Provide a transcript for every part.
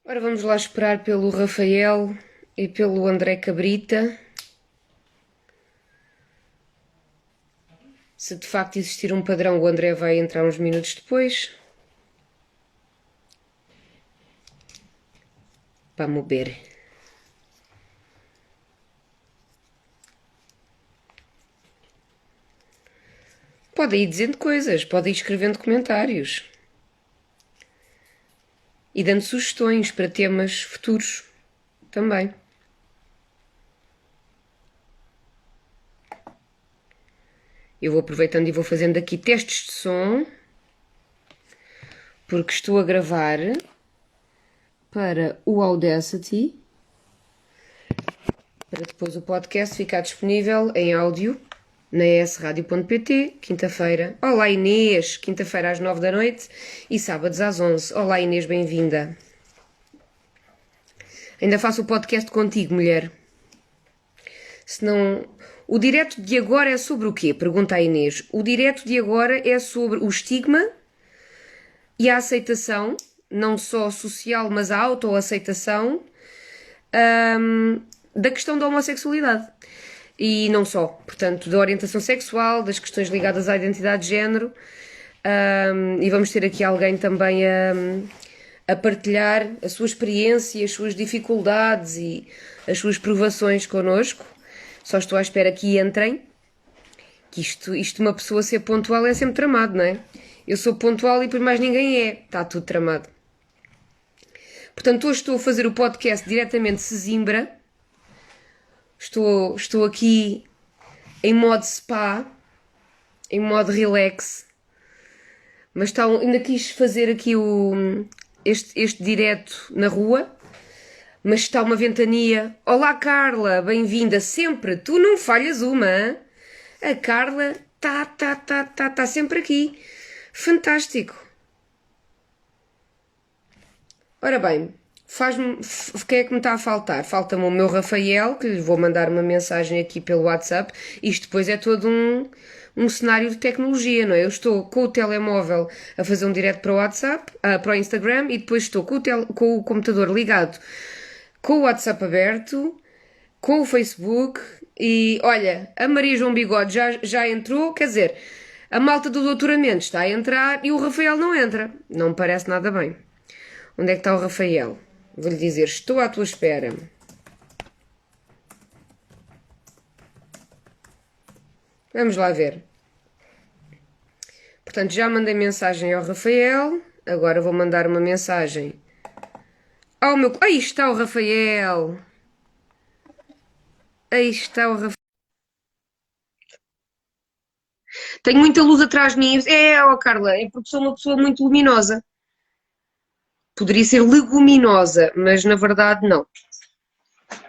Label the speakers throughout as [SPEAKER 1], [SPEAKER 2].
[SPEAKER 1] Ora, vamos lá esperar pelo Rafael e pelo André Cabrita. Se de facto existir um padrão, o André vai entrar uns minutos depois. Vamos ver. Pode ir dizendo coisas, pode ir escrevendo comentários. E dando sugestões para temas futuros também. Eu vou aproveitando e vou fazendo aqui testes de som, porque estou a gravar para o Audacity, para depois o podcast ficar disponível em áudio na esradio.pt, quinta-feira. Olá Inês, quinta-feira às 9 da noite e sábados às 11. Olá Inês, bem-vinda. Ainda faço o podcast contigo, mulher. Senão... O direto de agora é sobre o quê? Pergunta a Inês. O direto de agora é sobre o estigma e a aceitação, não só social, mas a autoaceitação da questão da homossexualidade. E não só, portanto, da orientação sexual, das questões ligadas à identidade de género. E vamos ter aqui alguém também a partilhar a sua experiência, as suas dificuldades e as suas provações connosco. Só estou à espera que entrem, que isto de uma pessoa ser pontual é sempre tramado, não é? Eu sou pontual e por mais ninguém é, está tudo tramado. Portanto, hoje estou a fazer o podcast diretamente de Sesimbra, estou aqui em modo spa, em modo relax, mas ainda quis fazer aqui este direto na rua, mas está uma ventania. Olá Carla, bem-vinda sempre, tu não falhas uma, hein? A Carla tá sempre aqui, fantástico. Ora bem, quem é que me está a faltar? Falta-me o meu Rafael, que lhe vou mandar uma mensagem aqui pelo WhatsApp. Isto depois é todo um cenário de tecnologia, não é? Eu estou com o telemóvel a fazer um direto para o WhatsApp, para o Instagram, e depois estou com o computador ligado, com o WhatsApp aberto, com o Facebook, e olha, a Maria João Bigode já entrou, quer dizer, a malta do doutoramento está a entrar e o Rafael não entra. Não me parece nada bem. Onde é que está o Rafael? Vou-lhe dizer, estou à tua espera. Vamos lá ver. Portanto, já mandei mensagem ao Rafael, agora vou mandar uma mensagem ao meu... Aí está o Rafael! Aí está o Rafael. Tenho muita luz atrás de mim. Ó Carla, é porque sou uma pessoa muito luminosa. Poderia ser leguminosa, mas na verdade não.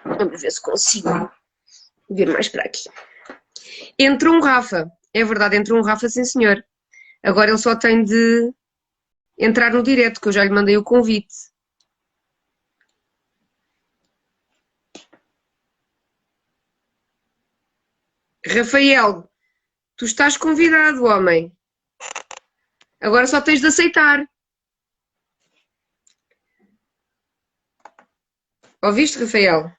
[SPEAKER 1] Vamos ver se consigo ver mais para aqui. Entrou um Rafa. É verdade, entrou um Rafa, sim senhor. Agora ele só tem de entrar no direto, que eu já lhe mandei o convite. Rafael, tu estás convidado, homem. Agora só tens de aceitar. Ouviste, Rafael?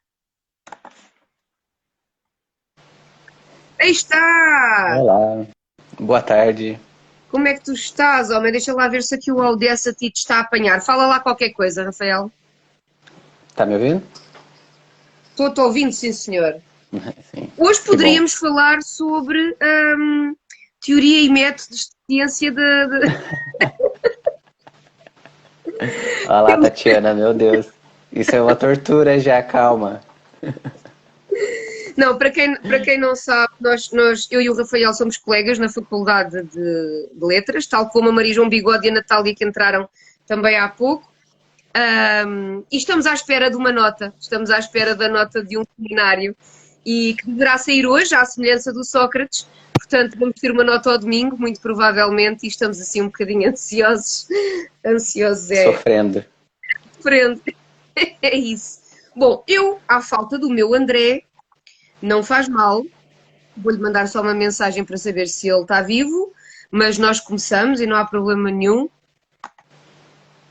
[SPEAKER 1] Aí está!
[SPEAKER 2] Olá, boa tarde.
[SPEAKER 1] Como é que tu estás, homem? Deixa lá ver se aqui o Audacity te está a apanhar. Fala lá qualquer coisa, Rafael.
[SPEAKER 2] Tá me ouvindo?
[SPEAKER 1] Estou-te ouvindo, sim, senhor.
[SPEAKER 2] Sim,
[SPEAKER 1] Hoje
[SPEAKER 2] que bom.
[SPEAKER 1] poderíamos falar sobre teoria e métodos de ciência
[SPEAKER 2] Olá, Tatiana, meu Deus. Isso é uma tortura já, calma.
[SPEAKER 1] Não, para quem não sabe, eu e o Rafael somos colegas na Faculdade de Letras, tal como a Maria João Bigode e a Natália que entraram também há pouco. E estamos à espera de uma nota, estamos à espera da nota de um seminário e que deverá sair hoje, à semelhança do Sócrates. Portanto, vamos ter uma nota ao domingo, muito provavelmente, e estamos assim um bocadinho ansiosos. Ansiosos é
[SPEAKER 2] Sofrendo.
[SPEAKER 1] diferente. É isso. Bom, eu, à falta do meu André, não faz mal, vou-lhe mandar só uma mensagem para saber se ele está vivo, mas nós começamos e não há problema nenhum.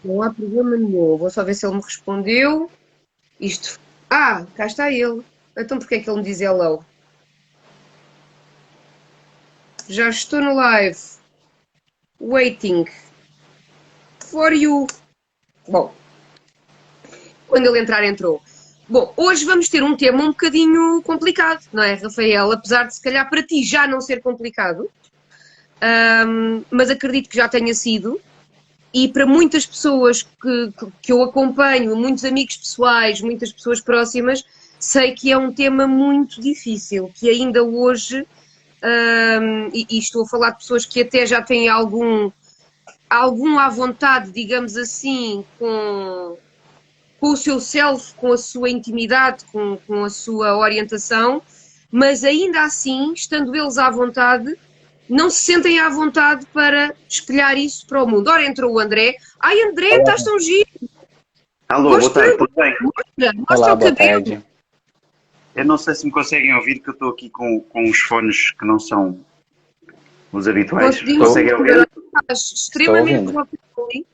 [SPEAKER 1] Não há problema nenhum. Vou só ver se ele me respondeu. Isto. Ah, cá está ele. Então porquê é que ele me diz hello? Já estou no live. Waiting for you. Bom, quando ele entrar, entrou. Bom, hoje vamos ter um tema um bocadinho complicado, não é, Rafael? Apesar de se calhar para ti já não ser complicado, mas acredito que já tenha sido. E para muitas pessoas que eu acompanho, muitos amigos pessoais, muitas pessoas próximas, sei que é um tema muito difícil, que ainda hoje, e estou a falar de pessoas que até já têm algum à vontade, digamos assim, com o seu self, com a sua intimidade, com a sua orientação, mas ainda assim, estando eles à vontade, não se sentem à vontade para espelhar isso para o mundo. Ora, entrou o André. Ai, André, estás tão giro.
[SPEAKER 3] Alô, boa
[SPEAKER 1] Gosto
[SPEAKER 3] tarde,
[SPEAKER 1] tanto.
[SPEAKER 3] tudo bem?
[SPEAKER 1] Mostra
[SPEAKER 2] Olá,
[SPEAKER 1] o
[SPEAKER 2] boa
[SPEAKER 1] cabelo.
[SPEAKER 2] tarde.
[SPEAKER 3] Eu não sei se me conseguem ouvir, que eu estou aqui com os fones que não são os habituais.
[SPEAKER 1] Conseguimos
[SPEAKER 2] Estou,
[SPEAKER 3] Conseguem ouvir?
[SPEAKER 1] agora. Estás
[SPEAKER 2] estou
[SPEAKER 1] extremamente
[SPEAKER 2] ouvindo.
[SPEAKER 1] rockabilly.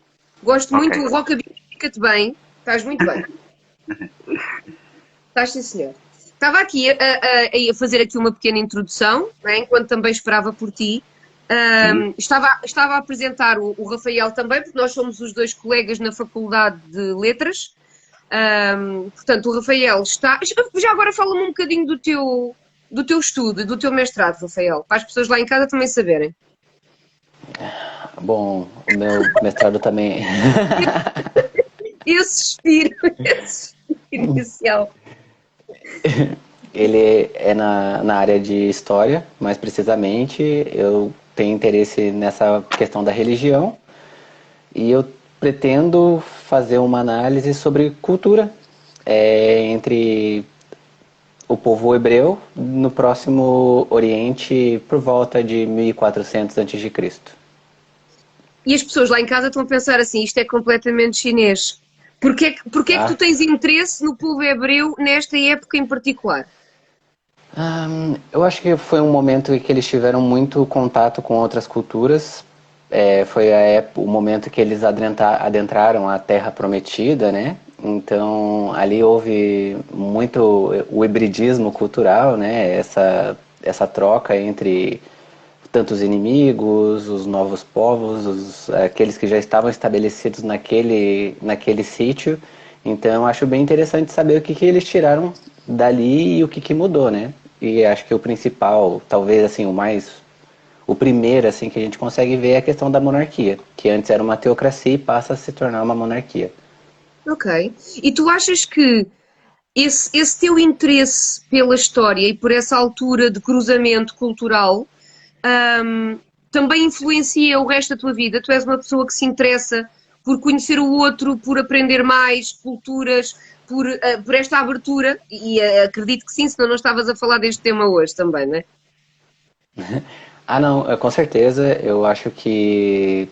[SPEAKER 1] Gosto
[SPEAKER 3] Ok.
[SPEAKER 1] muito. O rockabilly fica-te bem. Estás muito bem. Estás sim, senhor. Estava aqui a fazer aqui uma pequena introdução, né, enquanto também esperava por ti.
[SPEAKER 3] Sim.
[SPEAKER 1] Estava a apresentar o Rafael também, porque nós somos os dois colegas na Faculdade de Letras. Portanto, o Rafael está. Já agora fala-me um bocadinho do teu estudo, do teu mestrado, Rafael, para as pessoas lá em casa também saberem.
[SPEAKER 2] Bom, o meu mestrado também.
[SPEAKER 1] Esse suspiro, esse suspiro inicial.
[SPEAKER 2] Ele é na área de história, mais precisamente. Eu tenho interesse nessa questão da religião e eu pretendo fazer uma análise sobre cultura entre o povo hebreu no próximo Oriente por volta de 1400 a.C.
[SPEAKER 1] E as pessoas lá em casa estão a pensar assim: isto é completamente chinês. Porquê é que tu
[SPEAKER 2] Ah,
[SPEAKER 1] tens interesse no povo hebreu nesta época em particular?
[SPEAKER 2] eu acho que foi um momento em que eles tiveram muito contato com outras culturas. Foi o momento que eles adentraram a Terra Prometida, né? Então ali houve muito o hibridismo cultural, né? Essa troca entre tantos inimigos, os novos povos, aqueles que já estavam estabelecidos naquele sítio. Então eu acho bem interessante saber o que eles tiraram dali e o que mudou, né? E acho que o principal, talvez assim, o primeiro assim que a gente consegue ver é a questão da monarquia, que antes era uma teocracia e passa a se tornar uma monarquia.
[SPEAKER 1] Ok. E tu achas que esse teu interesse pela história e por essa altura de cruzamento cultural, hum, também influencia o resto da tua vida? Tu és uma pessoa que se interessa por conhecer o outro, por aprender mais culturas, por esta abertura, e acredito que sim, senão não estavas a falar deste tema hoje também, não é?
[SPEAKER 2] Ah, não, com certeza. Eu acho que,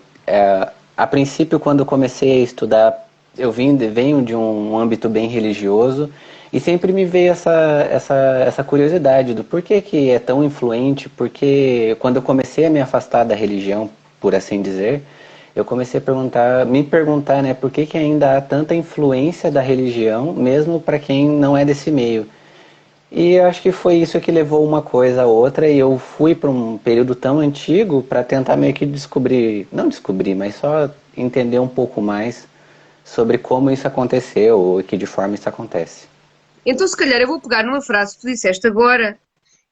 [SPEAKER 2] a princípio, quando eu comecei a estudar, venho de um âmbito bem religioso e sempre me veio essa curiosidade do porquê que é tão influente, porque quando eu comecei a me afastar da religião, por assim dizer, eu comecei a me perguntar, né, por que ainda há tanta influência da religião, mesmo para quem não é desse meio. E eu acho que foi isso que levou uma coisa a outra e eu fui para um período tão antigo para tentar meio que descobrir, não descobrir, mas só entender um pouco mais sobre como isso aconteceu e que de forma isso acontece.
[SPEAKER 1] Então, se calhar, eu vou pegar numa frase que tu disseste agora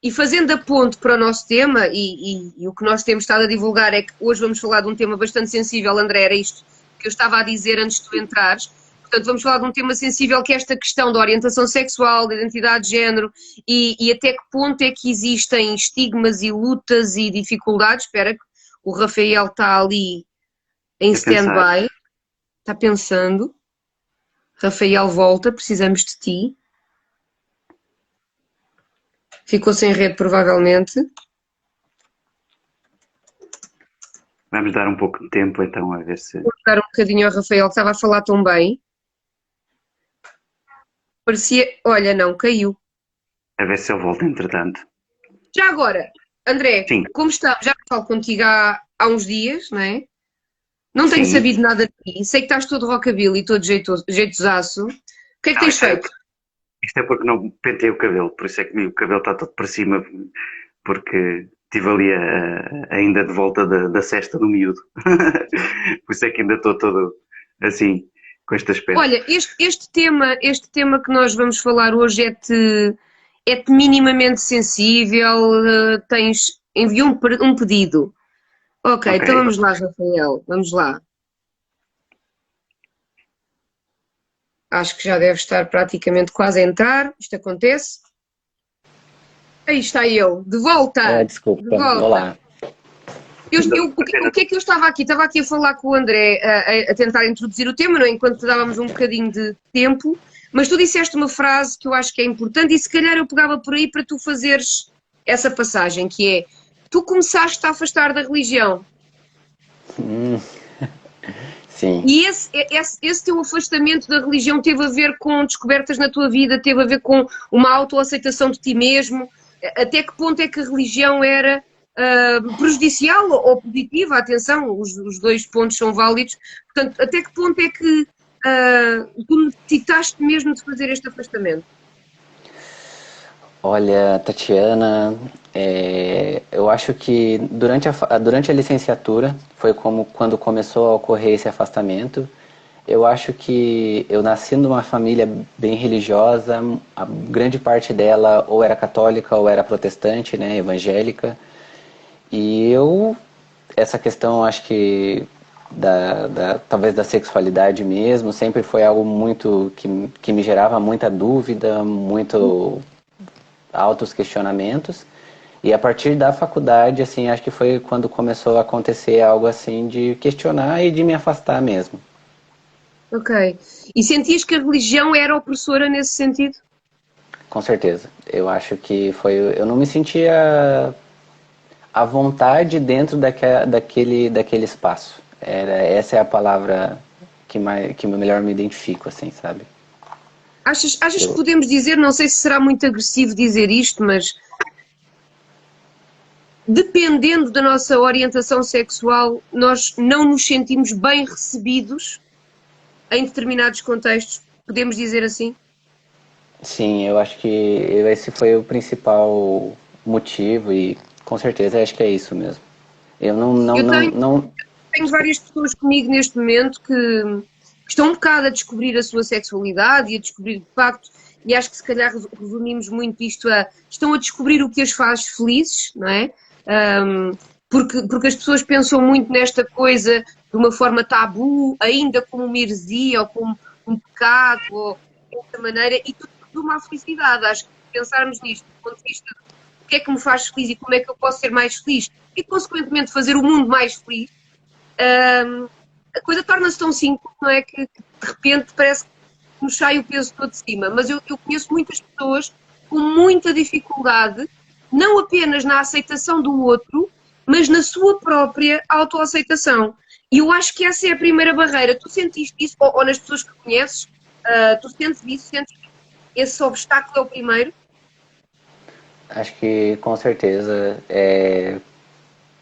[SPEAKER 1] e fazendo a ponte para o nosso tema, e o que nós temos estado a divulgar é que hoje vamos falar de um tema bastante sensível, André, era isto que eu estava a dizer antes de tu entrares. Portanto, vamos falar de um tema sensível que é esta questão da orientação sexual, da identidade de género e até que ponto é que existem estigmas e lutas e dificuldades. Espera, que o Rafael está ali em
[SPEAKER 3] A pensar.
[SPEAKER 1] stand-by, está pensando. Rafael, volta, precisamos de ti. Ficou sem rede, provavelmente.
[SPEAKER 3] Vamos dar um pouco de tempo então a ver se.
[SPEAKER 1] Vou dar um bocadinho ao Rafael, que estava a falar tão bem. Parecia. Olha, não, caiu.
[SPEAKER 3] A ver se ele volta entretanto.
[SPEAKER 1] Já agora, André,
[SPEAKER 3] Sim,
[SPEAKER 1] como está? Já falo contigo há uns dias, não é? Não tenho
[SPEAKER 3] Sim.
[SPEAKER 1] sabido nada de ti. Sei que estás todo rockabilly e todo jeitosaço. O que é que
[SPEAKER 3] Não,
[SPEAKER 1] tens feito?
[SPEAKER 3] isto é porque não pentei o cabelo, por isso é que o cabelo está todo para cima, porque estive ali ainda de volta da cesta do miúdo. Por isso é que ainda estou todo assim, com este aspecto.
[SPEAKER 1] Olha, este tema que nós vamos falar hoje é-te minimamente sensível? Enviou um pedido. Ok,
[SPEAKER 3] Ok.
[SPEAKER 1] então vamos lá, Rafael, vamos lá. Acho que já deve estar praticamente quase a entrar. Isto acontece. Aí está ele, de volta! De
[SPEAKER 2] Desculpa,
[SPEAKER 1] volta!
[SPEAKER 2] olá.
[SPEAKER 1] O que é que eu estava aqui? Estava aqui a falar com o André, a tentar introduzir o tema, não é? Enquanto dávamos um bocadinho de tempo, mas tu disseste uma frase que eu acho que é importante e se calhar eu pegava por aí para tu fazeres essa passagem, que é, tu começaste a afastar da religião
[SPEAKER 2] Hum, sim,
[SPEAKER 1] e esse teu afastamento da religião teve a ver com descobertas na tua vida, teve a ver com uma autoaceitação de ti mesmo. Até que ponto é que a religião era prejudicial ou positiva? Atenção, os dois pontos são válidos. Portanto, até que ponto é que tu necessitaste mesmo de fazer este afastamento?
[SPEAKER 2] olha, Tatiana, eu acho que durante a licenciatura foi como quando começou a ocorrer esse afastamento. Eu acho que eu nasci numa família bem religiosa, a grande parte dela ou era católica ou era protestante, né, evangélica. E essa questão, acho que talvez da sexualidade mesmo, sempre foi algo muito que me gerava muita dúvida, muito altos questionamentos. E a partir da faculdade, assim, acho que foi quando começou a acontecer algo assim de questionar e de me afastar mesmo.
[SPEAKER 1] Ok. E sentias que a religião era opressora nesse sentido?
[SPEAKER 2] Com certeza. Eu acho que foi. Eu não me sentia à vontade dentro daquele espaço. Essa é a palavra que melhor me identifico, assim, sabe?
[SPEAKER 1] Achas que
[SPEAKER 2] Eu,
[SPEAKER 1] podemos dizer, não sei se será muito agressivo dizer isto, mas dependendo da nossa orientação sexual, nós não nos sentimos bem recebidos em determinados contextos, podemos dizer assim?
[SPEAKER 2] sim, eu acho que esse foi o principal motivo e com certeza acho que é isso mesmo. Eu
[SPEAKER 1] Eu
[SPEAKER 2] não.
[SPEAKER 1] tenho várias pessoas comigo neste momento que estão um bocado a descobrir a sua sexualidade e a descobrir de facto, e acho que se calhar resumimos muito isto a estão a descobrir o que as faz felizes, não é? Um, porque as pessoas pensam muito nesta coisa de uma forma tabu, ainda como uma heresia ou como um pecado, ou dessa maneira, e tudo uma felicidade. Acho que pensarmos nisto do ponto de vista de o que é que me faz feliz e como é que eu posso ser mais feliz e, consequentemente, fazer o mundo mais feliz, a coisa torna-se tão simples, não é? Que de repente parece que nos sai o peso todo de cima. Mas eu conheço muitas pessoas com muita dificuldade, não apenas na aceitação do outro, mas na sua própria autoaceitação. E eu acho que essa é a primeira barreira. Tu sentiste isso, ou nas pessoas que conheces, tu sentes isso, sentes que esse obstáculo é o primeiro?
[SPEAKER 2] Acho que com certeza.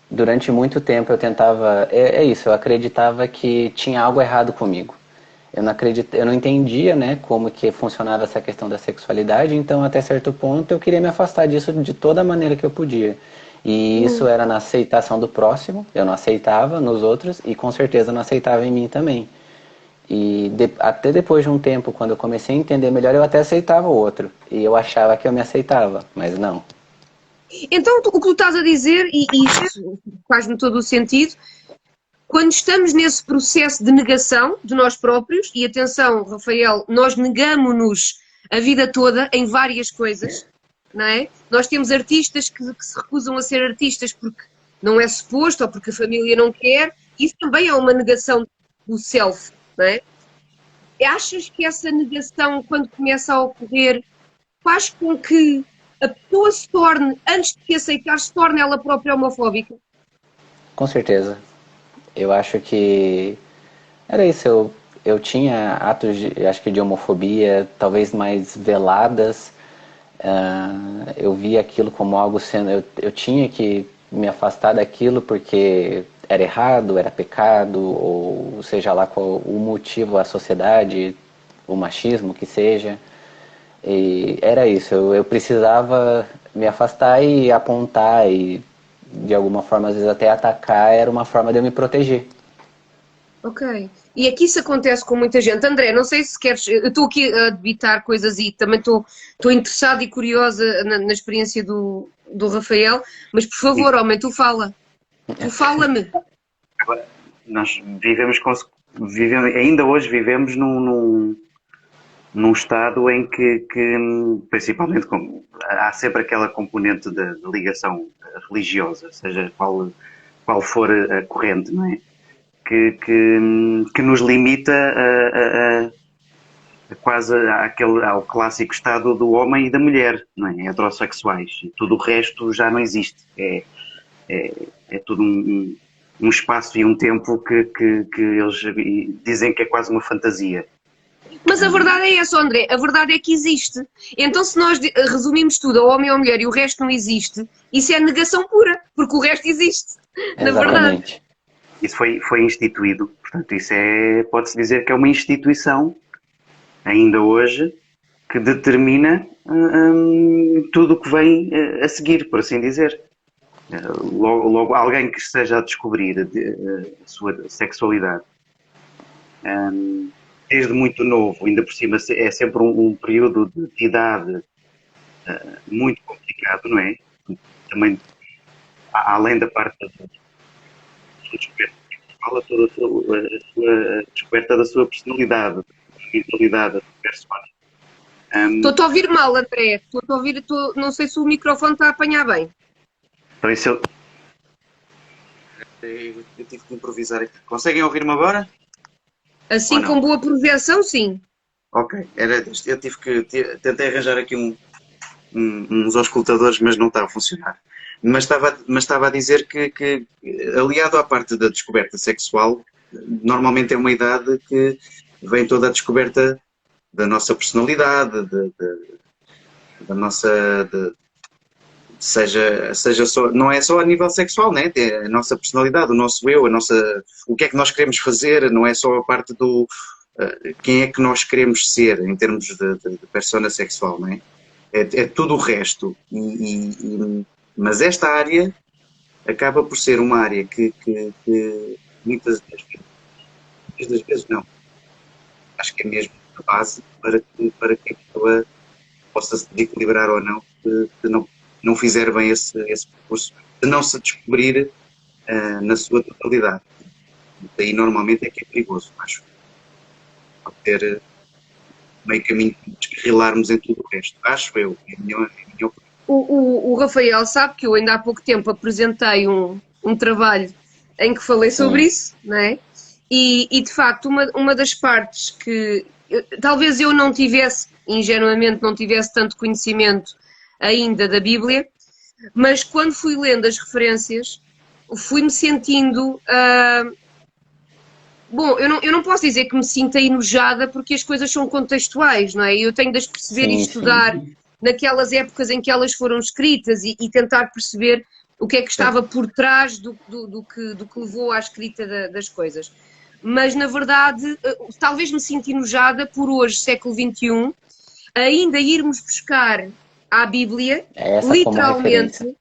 [SPEAKER 2] Durante muito tempo eu tentava. É isso, eu acreditava que tinha algo errado comigo. Eu não entendia, né, como que funcionava essa questão da sexualidade, então até certo ponto eu queria me afastar disso de toda maneira que eu podia. E isso era na aceitação do próximo, eu não aceitava nos outros e com certeza não aceitava em mim também. Até depois de um tempo, quando eu comecei a entender melhor, eu até aceitava o outro. E eu achava que eu me aceitava, mas não.
[SPEAKER 1] Então, o que tu estás a dizer, e isso faz-me todo o sentido, quando estamos nesse processo de negação de nós próprios, e atenção, Rafael, nós negamos-nos a vida toda em várias coisas, não é? Nós temos artistas que se recusam a ser artistas porque não é suposto ou porque a família não quer, isso também é uma negação do self, não é? Achas que essa negação, quando começa a ocorrer, faz com que a pessoa se torne, antes de se aceitar, se torne ela própria homofóbica?
[SPEAKER 2] Com certeza. Eu acho que era isso. Eu tinha atos, acho que de homofobia, talvez mais veladas. Eu via aquilo como algo sendo. Eu tinha que me afastar daquilo porque era errado, era pecado, ou seja lá qual o motivo, a sociedade, o machismo que seja. E era isso, eu precisava me afastar e apontar e de alguma forma às vezes até atacar, era uma forma de eu me proteger.
[SPEAKER 1] Ok. E aqui isso acontece com muita gente. André, não sei se queres. Eu estou aqui a debitar coisas e também estou interessada e curiosa na experiência do Rafael, mas por favor, homem, tu fala. Tu fala-me.
[SPEAKER 3] Agora, nós vivemos, ainda hoje vivemos num estado em que, principalmente, há sempre aquela componente de ligação religiosa, seja qual for a corrente, não é? Que nos limita a quase ao clássico estado do homem e da mulher, não é? Heterossexuais. E tudo o resto já não existe. É tudo um espaço e um tempo que eles dizem que é quase uma fantasia.
[SPEAKER 1] Mas a verdade é essa, André. A verdade é que existe. Então, se nós resumimos tudo ao homem ou à mulher e o resto não existe, isso é negação pura, porque o resto existe. Na verdade.
[SPEAKER 2] Exatamente.
[SPEAKER 3] Isso foi instituído. Portanto, isso pode-se dizer que é uma instituição, ainda hoje, que determina tudo o que vem a seguir, por assim dizer. Logo alguém que esteja a descobrir a sua sexualidade, desde muito novo, ainda por cima é sempre um período de idade muito complicado, não é? Também, além da parte da sua descoberta fala toda a sua descoberta da sua personalidade, da individualidade, da sua persona.
[SPEAKER 1] Estou-te a ouvir mal, André. Estou-te a ouvir, não sei se o microfone está a apanhar bem.
[SPEAKER 3] Então, isso eu tive que improvisar aqui. Conseguem ouvir-me agora?
[SPEAKER 1] Assim, com boa projeção, sim.
[SPEAKER 3] Ok, eu tive que. Tentei arranjar aqui uns auscultadores, mas não está a funcionar. Mas estava a dizer que, aliado à parte da descoberta sexual, normalmente é uma idade que vem toda a descoberta da nossa personalidade, da nossa. Seja só, não é só a nível sexual, né? É a nossa personalidade, o nosso eu, o que é que nós queremos fazer, não é só a parte do quem é que nós queremos ser em termos de persona sexual, não é? É tudo o resto. Mas esta área acaba por ser uma área que muitas das vezes não. Acho que é mesmo a base para que a pessoa possa se desequilibrar ou não, se não fizer bem esse percurso, se não se descobrir na sua totalidade. Daí normalmente é que é perigoso, acho. Pode ter meio caminho de descarrilarmos em tudo o resto. Acho eu, é a minha opinião.
[SPEAKER 1] O Rafael sabe que eu ainda há pouco tempo apresentei um trabalho em que falei sobre isso, não é? E de facto, uma das partes que talvez eu não tivesse, ingenuamente, não tivesse tanto conhecimento ainda da Bíblia, mas quando fui lendo as referências, fui-me sentindo. Bom, eu não posso dizer que me sinta enojada porque as coisas são contextuais, não é? Eu tenho de as perceber e
[SPEAKER 2] Sim,
[SPEAKER 1] estudar
[SPEAKER 2] sim.
[SPEAKER 1] naquelas épocas em que elas foram escritas e tentar perceber o que é que estava por trás do que levou à escrita das coisas. Mas, na verdade, talvez me sinta enojada por hoje, século XXI, ainda irmos buscar à Bíblia,
[SPEAKER 2] É essa como
[SPEAKER 1] literalmente.
[SPEAKER 2] referência.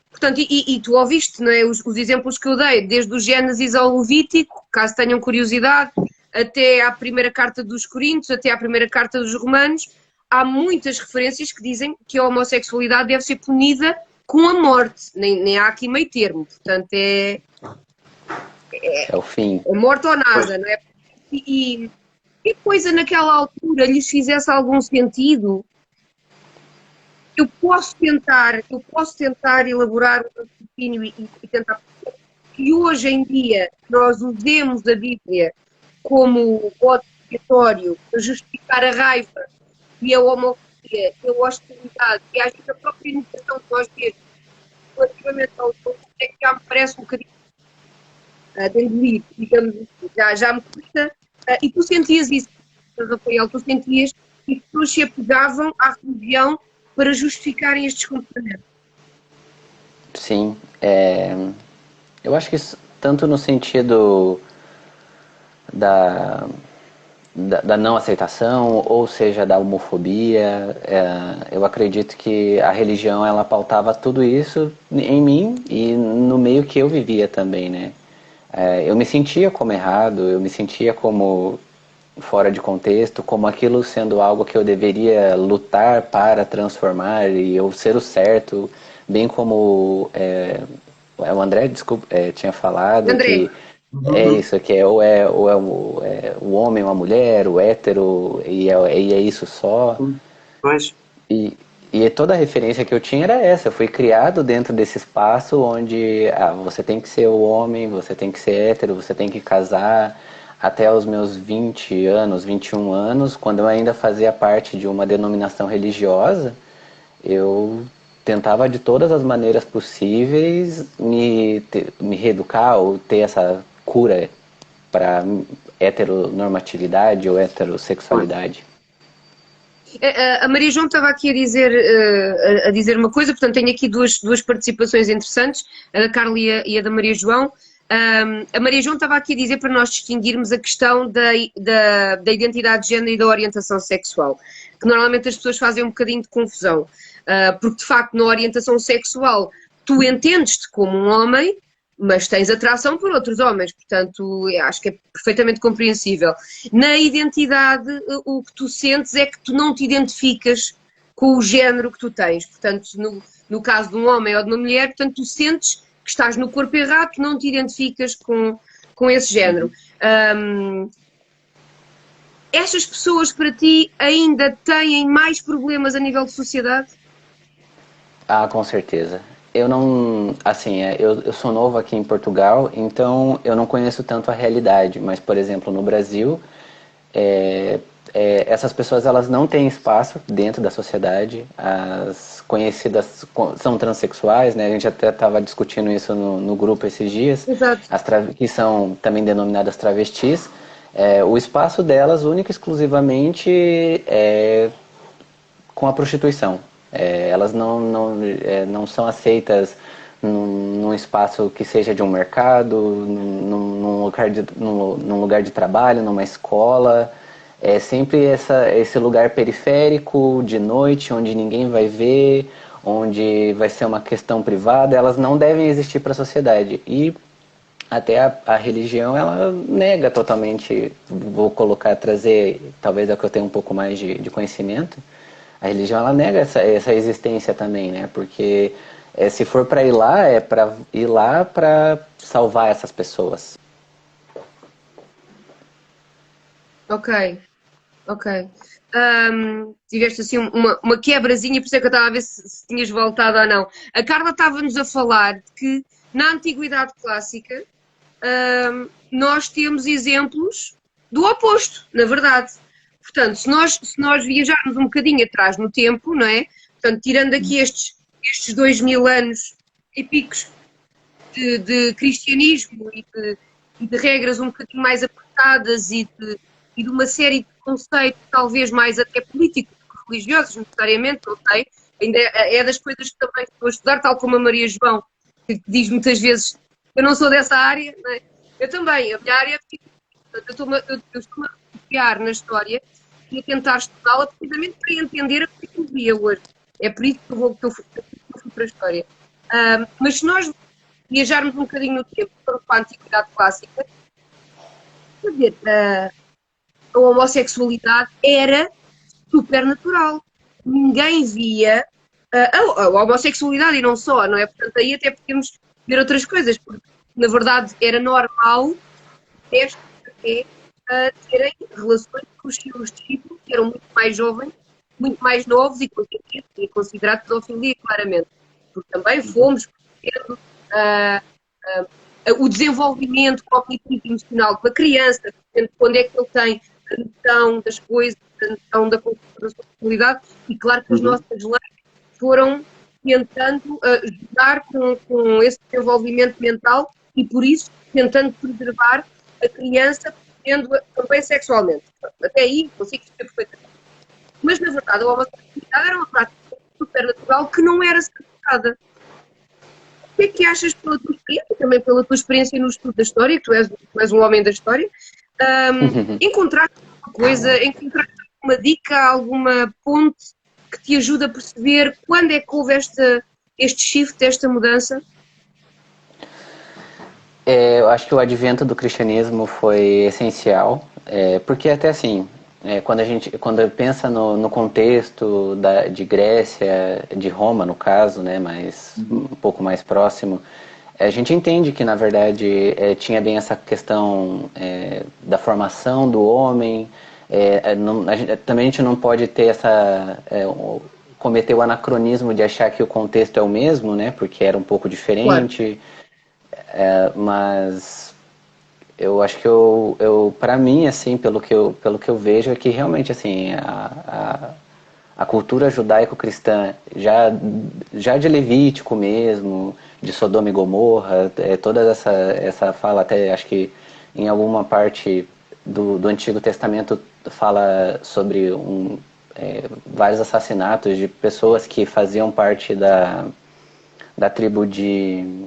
[SPEAKER 1] Portanto, e tu ouviste, não é, os exemplos que eu dei, desde o Gênesis ao Levítico, caso tenham curiosidade, até à primeira carta dos Coríntios, até à primeira carta dos Romanos, há muitas referências que dizem que a homossexualidade deve ser punida com a morte, nem há aqui meio termo, portanto
[SPEAKER 2] É o fim.
[SPEAKER 1] morte ou nada, não é? E que coisa naquela altura lhes fizesse algum sentido, eu posso tentar elaborar um raciocínio e tentar que hoje em dia nós usemos a Bíblia como bode expiatório para justificar a raiva e a homofobia e a hostilidade e às vezes a própria imitação que nós temos relativamente aos outros é que já me parece um bocadinho de engolir, digamos assim, já me custa. E tu sentias isso, Rafael, tu sentias que as pessoas se apegavam à religião para justificarem estes comportamentos.
[SPEAKER 2] Sim. Eu acho que isso tanto no sentido da, da não aceitação, ou seja, da homofobia. Eu acredito que a religião, ela pautava tudo isso em mim e no meio que eu vivia também, né? Eu me sentia como errado, eu me sentia como fora de contexto, como aquilo sendo algo que eu deveria lutar para transformar e eu ser o certo, bem como o André, desculpa, tinha falado
[SPEAKER 1] André,
[SPEAKER 2] que é isso, que o homem ou a mulher, o hétero, e é isso só.
[SPEAKER 3] Pois,
[SPEAKER 2] E, e toda a referência que eu tinha era essa. Eu fui criado dentro desse espaço onde você tem que ser o homem, você tem que ser hétero, você tem que casar. Até os meus 20 anos, 21 anos, quando eu ainda fazia parte de uma denominação religiosa, eu tentava de todas as maneiras possíveis me reeducar ou ter essa cura para heteronormatividade ou
[SPEAKER 3] pois.
[SPEAKER 2] heterossexualidade.
[SPEAKER 1] a Maria João estava aqui a dizer uma coisa, portanto tenho aqui duas participações interessantes, a da Carla e a da Maria João. A Maria João estava aqui a dizer para nós distinguirmos a questão da identidade de género e da orientação sexual, que normalmente as pessoas fazem um bocadinho de confusão, porque de facto na orientação sexual tu entendes-te como um homem, mas tens atração por outros homens, portanto acho que é perfeitamente compreensível. Na identidade, o que tu sentes é que tu não te identificas com o género que tu tens, portanto no caso de um homem ou de uma mulher, portanto tu sentes que estás no corpo errado, tu não te identificas com esse género. Estas pessoas para ti ainda têm mais problemas a nível de sociedade?
[SPEAKER 2] Ah, com certeza. Eu não, assim, eu sou novo aqui em Portugal, então eu não conheço tanto a realidade, mas, por exemplo, no Brasil, é, essas pessoas elas não têm espaço dentro da sociedade. As conhecidas são transexuais, né? A gente até estava discutindo isso no grupo esses dias,
[SPEAKER 1] Exato.
[SPEAKER 2] que são também denominadas travestis. O espaço delas, único e exclusivamente, com a prostituição. Elas não são aceitas num espaço que seja de um mercado, num lugar de trabalho, numa escola. É sempre esse lugar periférico, de noite, onde ninguém vai ver, onde vai ser uma questão privada. Elas não devem existir para a sociedade. E até a religião, ela nega totalmente, vou colocar, trazer, talvez é o que eu tenho um pouco mais de conhecimento, a religião ela nega essa existência também, né? Porque se for para ir lá, é para ir lá para salvar essas pessoas.
[SPEAKER 1] Ok, ok. Tiveste assim uma quebrazinha, por isso é que eu estava a ver se tinhas voltado ou não. A Carla estava-nos a falar de que na Antiguidade Clássica nós temos exemplos do oposto, na verdade. Portanto, se nós viajarmos um bocadinho atrás no tempo, não é? Portanto, tirando aqui estes 2000 anos e picos de cristianismo e de regras um bocadinho mais apertadas e de uma série de conceitos, talvez mais até políticos que religiosos, necessariamente, não sei. Ainda é das coisas que também estou a estudar, tal como a Maria João, que diz muitas vezes eu não sou dessa área, não é? Eu também, a minha área, eu estou-me a refugiar na história e a tentar estudá-la precisamente para entender a psicologia hoje. É por isso que eu fui para a história. Mas se nós viajarmos um bocadinho no tempo para a Antiguidade Clássica, quer dizer, a homossexualidade era supernatural. Ninguém via a homossexualidade e não só, não é? Portanto, aí até podemos ver outras coisas, porque na verdade era normal testes até terem relações com os seus discípulos, que eram muito mais jovens, muito mais novos e considerado pedofilia, claramente. Porque também fomos vendo o desenvolvimento cognitivo e emocional de uma criança, quando é que ele tem a noção das coisas, a noção da responsabilidade, e claro que as nossas leis foram tentando ajudar com esse desenvolvimento mental e, por isso, tentando preservar a criança, tendo-a também sexualmente. Até aí consigo perceber perfeitamente. Mas, na verdade, a homossexualidade era uma prática supernatural que não era certificada. que é que achas pela tua experiência, também pela tua experiência no estudo da história, que tu és um homem da história, encontraste alguma coisa, encontraste alguma dica, alguma ponte que te ajuda a perceber quando é que houve este shift, esta mudança?
[SPEAKER 2] Eu acho que o advento do cristianismo foi essencial, porque até assim, quando pensa no contexto de Grécia, de Roma no caso, né, mas um pouco mais próximo, a gente entende que na verdade tinha bem essa questão da formação do homem, também a gente não pode ter cometer o anacronismo de achar que o contexto é o mesmo, né, porque era um pouco diferente. Claro. Mas eu acho que para mim, assim, pelo que eu vejo, é que realmente, assim, a cultura judaico-cristã, já de Levítico mesmo, de Sodoma e Gomorra, toda essa fala, até acho que em alguma parte do Antigo Testamento fala sobre vários assassinatos de pessoas que faziam parte da tribo de...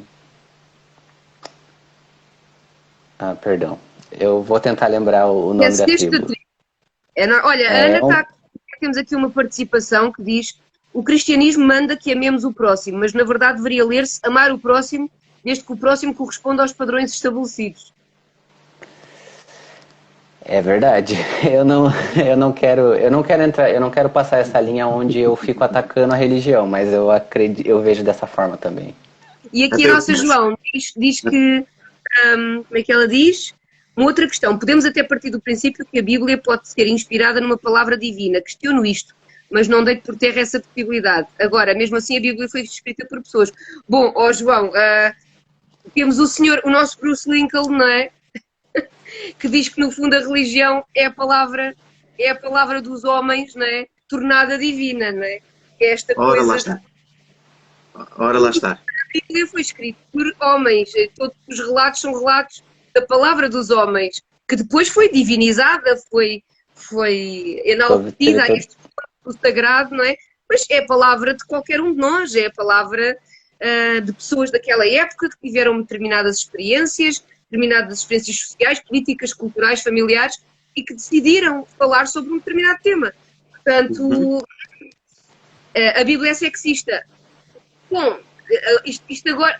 [SPEAKER 2] perdão. Eu vou tentar lembrar o nome da tribo.
[SPEAKER 1] Olha, a Ana temos aqui uma participação que diz: o cristianismo manda que amemos o próximo, mas na verdade deveria ler-se amar o próximo, desde que o próximo corresponda aos padrões estabelecidos.
[SPEAKER 2] É verdade. Eu não quero passar essa linha onde eu fico atacando a religião, mas eu vejo dessa forma também.
[SPEAKER 1] E aqui a nossa João diz que como é que ela diz? Uma outra questão, podemos até partir do princípio que a Bíblia pode ser inspirada numa palavra divina. Questiono isto, mas não deito por terra essa possibilidade. Agora, mesmo assim, a Bíblia foi escrita por pessoas. Bom, João, temos o nosso Bruce Lincoln, não é? Que diz que no fundo a religião é a palavra dos homens, não é? Tornada divina, não é? É esta
[SPEAKER 4] Ora,
[SPEAKER 1] coisa...
[SPEAKER 4] lá está. Ora, lá está.
[SPEAKER 1] A Bíblia foi escrita por homens, todos os relatos são relatos da palavra dos homens, que depois foi divinizada, foi enaltecida a este corpo sagrado, não é? Mas é a palavra de qualquer um de nós, é a palavra de pessoas daquela época que tiveram determinadas experiências sociais, políticas, culturais, familiares e que decidiram falar sobre um determinado tema. Portanto, a Bíblia é sexista. Bom, isto agora,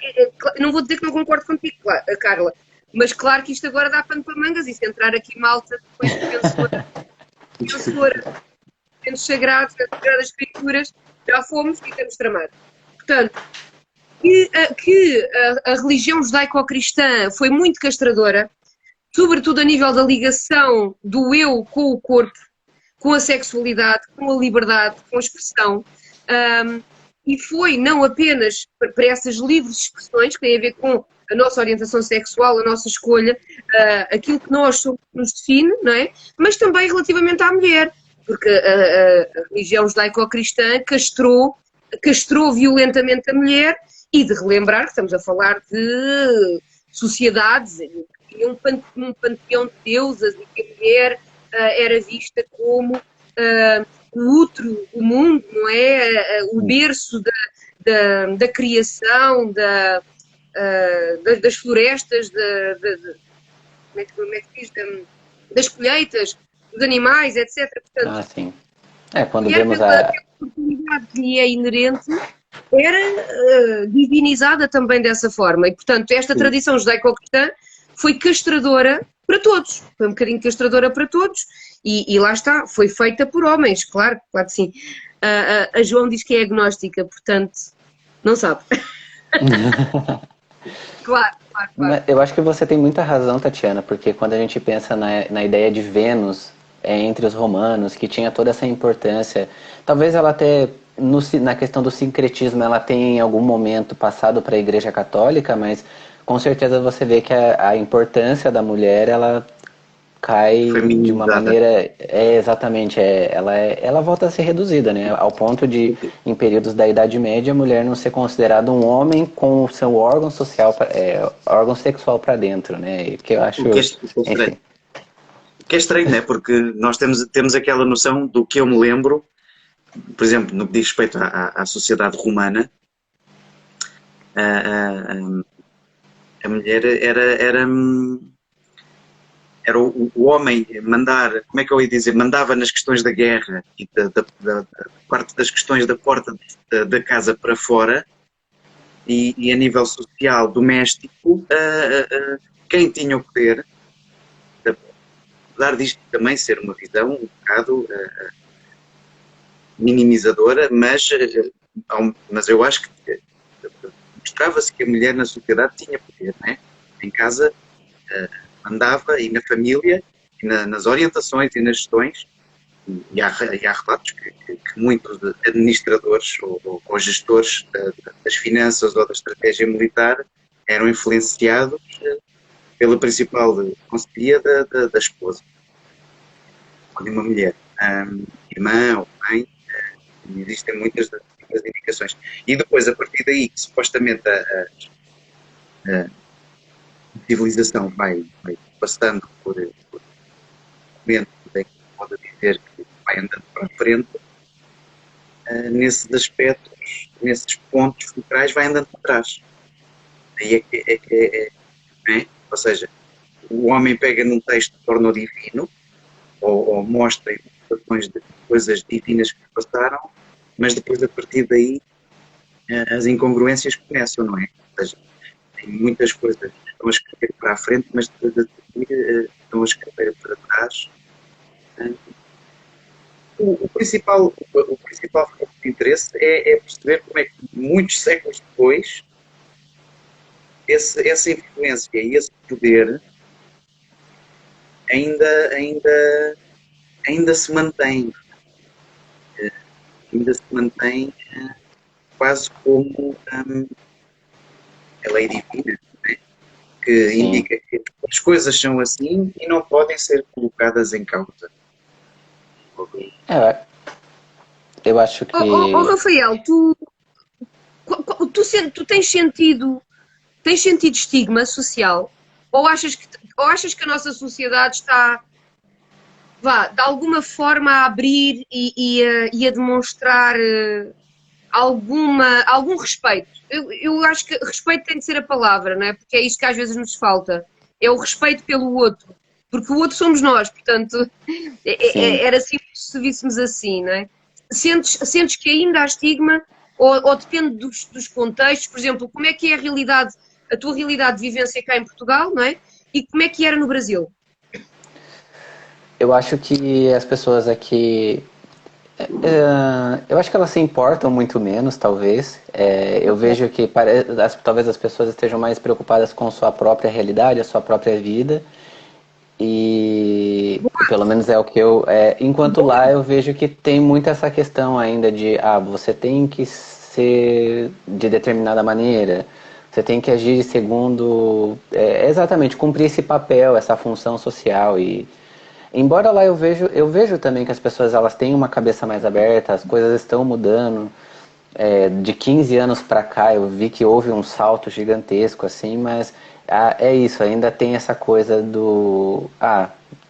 [SPEAKER 1] não vou dizer que não concordo contigo, Carla, mas claro que isto agora dá pano para mangas e se entrar aqui malta depois de vencedora, centros sagrados, das Sagradas Escrituras, já fomos e estamos tramados. Portanto, que a religião judaico-cristã foi muito castradora, sobretudo a nível da ligação do eu com o corpo, com a sexualidade, com a liberdade, com a expressão, e foi não apenas para essas livres expressões que têm a ver com a nossa orientação sexual, a nossa escolha, aquilo que nós somos que nos define, não é? Mas também relativamente à mulher, porque a religião judaico-cristã castrou violentamente a mulher, e de relembrar que estamos a falar de sociedades que tinham um panteão de deusas e que a mulher era vista como o útero, o mundo, não é? O berço da criação, das florestas, como é que diz? Das colheitas, dos animais, etc. Portanto,
[SPEAKER 2] sim. Quando vemos a
[SPEAKER 1] oportunidade que lhe é inerente, era divinizada também dessa forma. E, portanto, esta tradição judaico-cristã foi castradora para todos. Foi um bocadinho castradora para todos. E lá está, foi feita por homens, claro que sim. A João diz que é agnóstica, portanto, não sabe. Claro.
[SPEAKER 2] Eu acho que você tem muita razão, Tatiana, porque quando a gente pensa na ideia de Vênus entre os romanos, que tinha toda essa importância, talvez ela até, na questão do sincretismo, ela tenha em algum momento passado para a Igreja Católica, mas com certeza você vê que a importância da mulher, ela cai de uma maneira... exatamente, ela volta a ser reduzida, né? Ao ponto de, em períodos da Idade Média, a mulher não ser considerada um homem com o seu órgão sexual para dentro, né? Que eu acho...
[SPEAKER 4] Que é estranho, né? Porque nós temos aquela noção do que eu me lembro, por exemplo, no que diz respeito à sociedade romana, A mulher era o homem mandar, como é que eu ia dizer, mandava nas questões da guerra e da parte das questões da porta da casa para fora e a nível social, doméstico, quem tinha o poder, apesar disto também ser uma visão um bocado minimizadora, mas eu acho que mostrava-se que a mulher na sociedade tinha poder, né? Em casa andava e na família, e nas orientações e nas gestões, e há relatos que muitos administradores ou gestores das finanças ou da estratégia militar eram influenciados pela principal conselhia da esposa, ou de uma mulher, irmã ou mãe, existem muitas indicações. E depois, a partir daí, que supostamente a civilização vai passando por momentos em que pode dizer que vai andando para a frente, nesses aspectos, nesses pontos fulcrais, vai andando para trás. Aí é? Ou seja, o homem pega num texto e torna-o divino, ou mostra ilustrações de coisas divinas que passaram, mas depois, a partir daí, as incongruências começam, não é? Ou seja, tem muitas coisas que estão a escrever para a frente, mas depois a seguir estão a escrever para trás. O principal foco de interesse é perceber como é que, muitos séculos depois, essa influência e esse poder ainda se mantém. Ainda se mantém quase como a lei divina, né? Que
[SPEAKER 2] Sim.
[SPEAKER 4] indica que as coisas são assim e não podem ser colocadas em causa.
[SPEAKER 2] É, eu acho
[SPEAKER 1] Oh,
[SPEAKER 2] que
[SPEAKER 1] Rafael, tu tens sentido estigma social? Ou achas que a nossa sociedade está, vá, de alguma forma a abrir e a demonstrar algum respeito? Eu acho que respeito tem de ser a palavra, não é? Porque é isso que às vezes nos falta. É o respeito pelo outro. Porque o outro somos nós, portanto,
[SPEAKER 2] sim.
[SPEAKER 1] era simples se víssemos assim, não é? Sentes que ainda há estigma ou depende dos contextos? Por exemplo, como é que é a tua realidade de vivência cá em Portugal, não é? E como é que era no Brasil?
[SPEAKER 2] Eu acho que as pessoas aqui. Eu acho que elas se importam muito menos, talvez. Eu vejo que talvez as pessoas estejam mais preocupadas com sua própria realidade, a sua própria vida. E pelo menos é o que eu. Enquanto lá eu vejo que tem muito essa questão ainda de você tem que ser de determinada maneira, você tem que agir segundo. Exatamente, cumprir esse papel, essa função social. E embora lá eu vejo também que as pessoas elas têm uma cabeça mais aberta, as coisas estão mudando. De 15 anos para cá eu vi que houve um salto gigantesco assim, mas é isso, ainda tem essa coisa do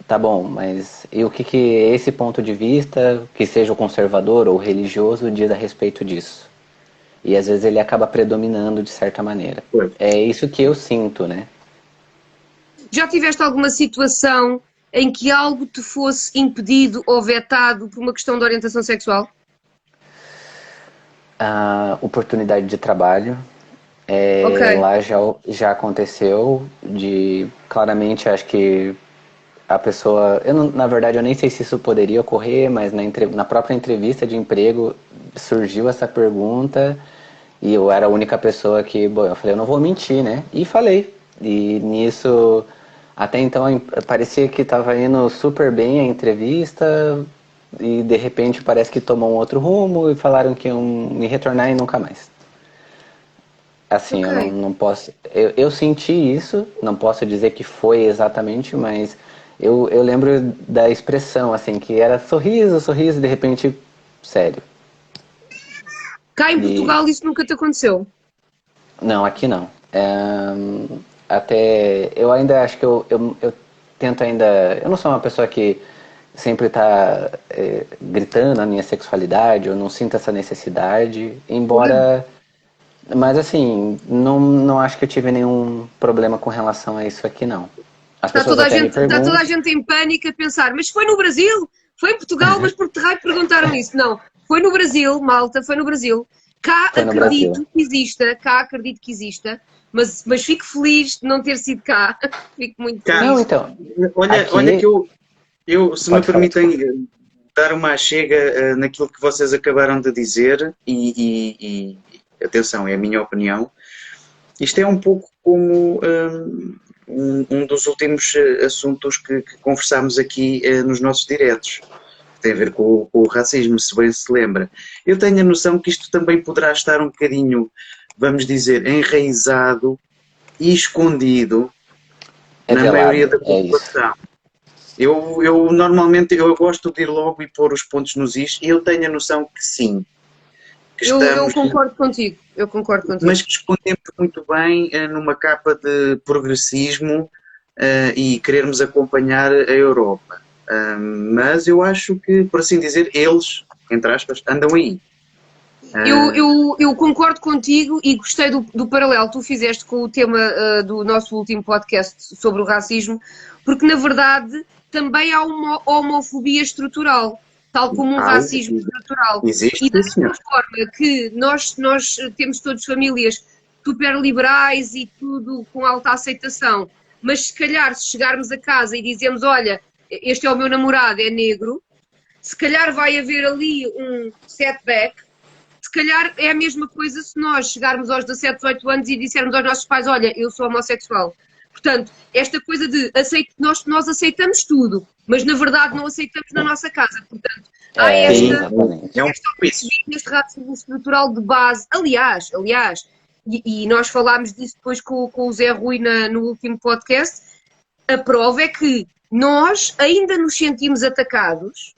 [SPEAKER 2] tá bom, mas e o que esse ponto de vista, que seja o conservador ou religioso, diz a respeito disso? E às vezes ele acaba predominando de certa maneira.
[SPEAKER 4] Pois.
[SPEAKER 2] É isso que eu sinto, né?
[SPEAKER 1] Já tiveste alguma situação em que algo te fosse impedido ou vetado por uma questão de orientação sexual?
[SPEAKER 2] A oportunidade de trabalho.
[SPEAKER 1] Ok.
[SPEAKER 2] Lá já aconteceu claramente, acho que a pessoa, na verdade eu nem sei se isso poderia ocorrer, mas na própria entrevista de emprego surgiu essa pergunta e eu era a única pessoa que, bom, eu falei, eu não vou mentir, né? E falei. E nisso, até então parecia que estava indo super bem a entrevista e de repente parece que tomou um outro rumo e falaram que iam me retornar e nunca mais. Assim,
[SPEAKER 1] Ok.
[SPEAKER 2] eu não posso. Eu senti isso, não posso dizer que foi exatamente, mas eu lembro da expressão, assim, que era sorriso, sorriso, de repente, sério.
[SPEAKER 1] Cá em
[SPEAKER 2] E,
[SPEAKER 1] Portugal isso nunca te aconteceu?
[SPEAKER 2] não, aqui não. Até. Eu ainda acho que eu tento ainda. Eu não sou uma pessoa que sempre está gritando a minha sexualidade, eu não sinto essa necessidade, embora. Mas assim, não acho que eu tive nenhum problema com relação a isso aqui, não. As
[SPEAKER 1] Está
[SPEAKER 2] pessoas
[SPEAKER 1] toda, a
[SPEAKER 2] até me
[SPEAKER 1] gente, está toda a
[SPEAKER 2] perguntam.
[SPEAKER 1] gente em pânico a pensar, mas foi no Brasil? Foi em Portugal, mas por que raio perguntaram isso? Não, foi no Brasil, malta, foi no Brasil. Cá
[SPEAKER 2] Foi no Brasil.
[SPEAKER 1] cá acredito que exista, mas fico feliz de não ter sido cá. Fico muito
[SPEAKER 4] Cá,
[SPEAKER 2] Não,
[SPEAKER 1] feliz.
[SPEAKER 2] então,
[SPEAKER 4] olha,
[SPEAKER 2] aqui.
[SPEAKER 4] olha que eu, se me
[SPEAKER 2] Pode falar,
[SPEAKER 4] permitem
[SPEAKER 2] desculpa.
[SPEAKER 4] dar uma chega naquilo que vocês acabaram de dizer, e atenção, é a minha opinião, isto é um pouco como um dos últimos assuntos que conversámos aqui nos nossos diretos. Tem a ver com o racismo, se bem se lembra. Eu tenho a noção que isto também poderá estar um bocadinho, vamos dizer, enraizado e escondido
[SPEAKER 2] É
[SPEAKER 4] na maioria
[SPEAKER 2] velado,
[SPEAKER 4] da
[SPEAKER 2] é isso.
[SPEAKER 4] população. Eu normalmente eu gosto de ir logo e pôr os pontos nos is, e eu tenho a noção que sim, que
[SPEAKER 1] Eu
[SPEAKER 4] estamos,
[SPEAKER 1] concordo contigo, eu concordo contigo.
[SPEAKER 4] mas que escondemos muito bem numa capa de progressismo e querermos acompanhar a Europa. Mas eu acho que, por assim dizer, eles, entre aspas, andam aí.
[SPEAKER 1] Eu concordo contigo e gostei do paralelo que tu fizeste com o tema do nosso último podcast sobre o racismo, porque na verdade também há uma homofobia estrutural, tal como um racismo estrutural.
[SPEAKER 4] Existe,
[SPEAKER 1] E da
[SPEAKER 4] sim, senhor.
[SPEAKER 1] mesma forma que nós temos todos famílias super liberais e tudo com alta aceitação, mas se calhar se chegarmos a casa e dizemos, olha, este é o meu namorado, é negro, se calhar vai haver ali um setback. Se calhar é a mesma coisa se nós chegarmos aos 17, 18 anos e dissermos aos nossos pais, olha, eu sou homossexual. Portanto, esta coisa de nós aceitamos tudo, mas na verdade não aceitamos na nossa casa. Portanto, há
[SPEAKER 2] Sim,
[SPEAKER 1] esta
[SPEAKER 2] exatamente.
[SPEAKER 4] É um pouco isso.
[SPEAKER 1] este racismo estrutural de base. Aliás, e nós falámos disso depois com o Zé Rui no último podcast, a prova é que nós ainda nos sentimos atacados,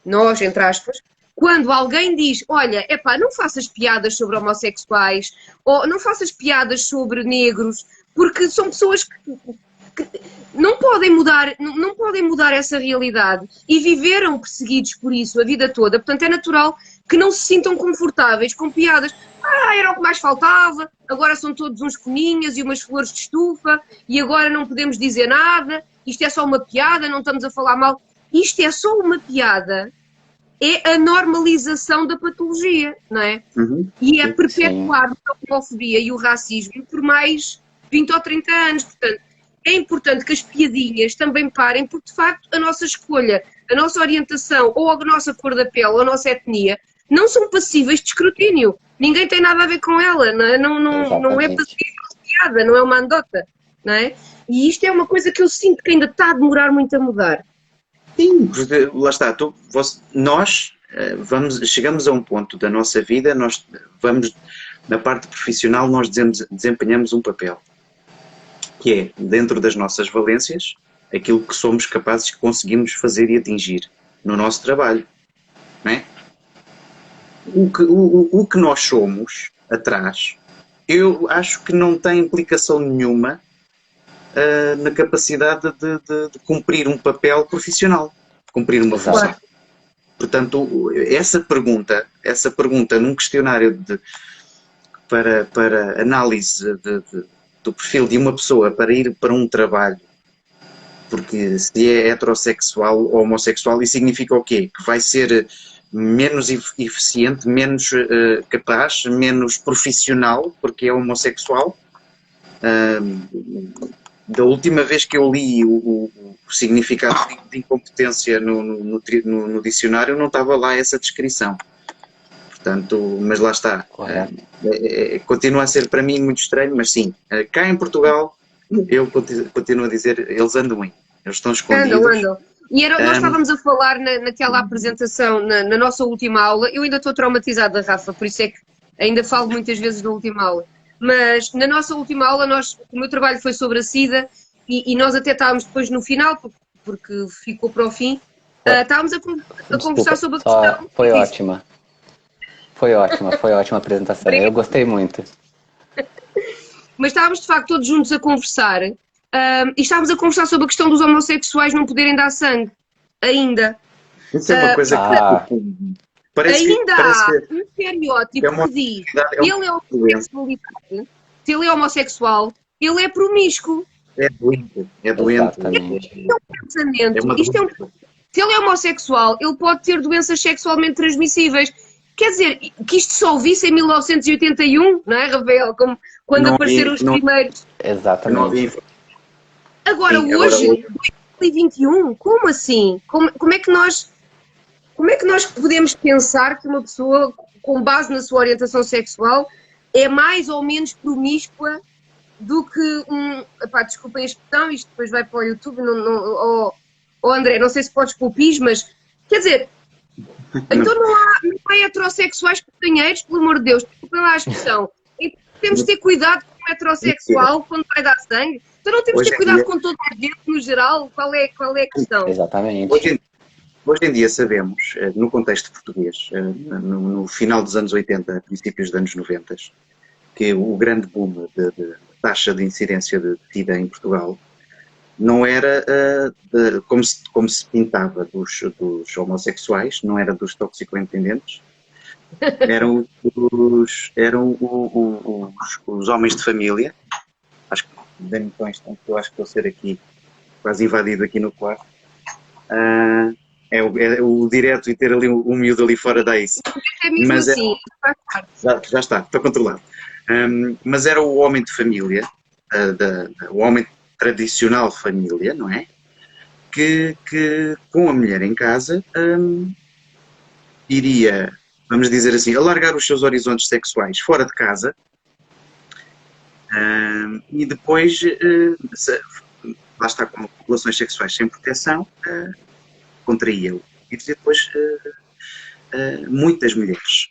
[SPEAKER 1] nós, entre aspas, quando alguém diz, olha, epá, não faças piadas sobre homossexuais, ou não faças piadas sobre negros, porque são pessoas que não podem mudar essa realidade e viveram perseguidos por isso a vida toda. Portanto, é natural que não se sintam confortáveis com piadas. Ah, era o que mais faltava, agora são todos uns coninhas e umas flores de estufa, e agora não podemos dizer nada, isto é só uma piada, não estamos a falar mal. Isto é só uma piada. É a normalização da patologia, não é?
[SPEAKER 4] Uhum.
[SPEAKER 1] E é
[SPEAKER 2] Sim.
[SPEAKER 1] perpetuar a homofobia e o racismo por mais 20 ou 30 anos. Portanto, é importante que as piadinhas também parem, porque de facto a nossa escolha, a nossa orientação, ou a nossa cor da pele, ou a nossa etnia, não são passíveis de escrutínio. Ninguém tem nada a ver com ela, não é? Não é passível de piada, não é uma andota, não é? E isto é uma coisa que eu sinto que ainda está a demorar muito a mudar.
[SPEAKER 4] Sim, porque lá está, nós chegamos a um ponto da nossa vida, nós vamos, na parte profissional, nós desempenhamos um papel, que é, dentro das nossas valências, aquilo que somos capazes, que conseguimos fazer e atingir no nosso trabalho, não é? O que nós somos, atrás, eu acho que não tem implicação nenhuma na capacidade de cumprir um papel profissional, cumprir uma função. Portanto, essa pergunta num questionário para análise do perfil de uma pessoa para ir para um trabalho, porque se é heterossexual ou homossexual, isso significa o quê? Que vai ser menos eficiente, menos capaz, menos profissional, porque é homossexual. Da última vez que eu li o significado de incompetência no dicionário, não estava lá essa descrição. Portanto, mas lá está. Continua a ser para mim muito estranho, mas sim, cá em Portugal, eu continuo a dizer, eles andam aí. Eles estão escondidos.
[SPEAKER 1] Andam. E nós estávamos a falar naquela apresentação, na nossa última aula. Eu ainda estou traumatizada, Rafa, por isso é que ainda falo muitas vezes na última aula. Mas na nossa última aula, o meu trabalho foi sobre a SIDA e nós até estávamos depois no final, porque ficou para o fim, estávamos a conversar sobre a questão.
[SPEAKER 2] Foi ótima. Foi ótima a apresentação. Eu gostei muito.
[SPEAKER 1] Mas estávamos de facto todos juntos a conversar e estávamos a conversar sobre a questão dos homossexuais não poderem dar sangue ainda.
[SPEAKER 4] Isso é uma coisa
[SPEAKER 1] Ainda
[SPEAKER 4] parece
[SPEAKER 1] há
[SPEAKER 4] que
[SPEAKER 1] um estereótipo
[SPEAKER 4] é uma
[SPEAKER 1] que diz
[SPEAKER 4] é
[SPEAKER 1] que
[SPEAKER 4] uma
[SPEAKER 1] ele é
[SPEAKER 4] doença.
[SPEAKER 1] homossexualidade, se ele é homossexual, ele é promíscuo.
[SPEAKER 4] É doente, é doente,
[SPEAKER 2] Exatamente.
[SPEAKER 4] é
[SPEAKER 1] Pensamento.
[SPEAKER 4] uma
[SPEAKER 1] Isto é um...
[SPEAKER 4] doença.
[SPEAKER 1] Se ele é homossexual, ele pode ter doenças sexualmente transmissíveis. Quer dizer, que isto só visse em 1981, não é, Rafael? Como quando
[SPEAKER 4] Não
[SPEAKER 1] apareceram
[SPEAKER 4] havia,
[SPEAKER 1] os
[SPEAKER 4] não,
[SPEAKER 1] primeiros.
[SPEAKER 4] não havia
[SPEAKER 2] Exatamente.
[SPEAKER 1] Agora,
[SPEAKER 4] sim, agora
[SPEAKER 1] hoje,
[SPEAKER 4] hoje
[SPEAKER 1] 2021, como assim? Como é que nós podemos pensar que uma pessoa, com base na sua orientação sexual, é mais ou menos promíscua do que um. Epá, desculpem a expressão, isto depois vai para o YouTube, André, não sei se podes pôr pis, mas quer dizer, então não há heterossexuais companheiros, pelo amor de Deus, desculpem lá a expressão. Então temos de ter cuidado com o
[SPEAKER 4] mentira.
[SPEAKER 1] heterossexual quando vai dar sangue. Então não temos de
[SPEAKER 4] Hoje
[SPEAKER 1] ter
[SPEAKER 4] em
[SPEAKER 1] cuidado
[SPEAKER 4] dia,
[SPEAKER 1] com toda a gente no geral. Qual é a questão?
[SPEAKER 2] Exatamente.
[SPEAKER 4] hoje em, hoje em dia sabemos, no contexto português, no final dos anos 80, princípios dos anos 90, que o grande boom de taxa de incidência de SIDA em Portugal não era como se pintava dos homossexuais, não era dos toxicodependentes, eram os homens de família. Acho que dê-me só um instante, que eu acho que estou a ser aqui quase invadido aqui no quarto. Ah, é o direto e ter ali um miúdo ali fora da isso.
[SPEAKER 1] É mesmo
[SPEAKER 4] Mas
[SPEAKER 1] assim, faz parte.
[SPEAKER 4] já está controlado. Mas era o homem de família, o homem tradicional família, não é? Que com a mulher em casa iria, vamos dizer assim, alargar os seus horizontes sexuais fora de casa e depois, lá está, com relações sexuais sem proteção, contraía-o. E depois muitas mulheres,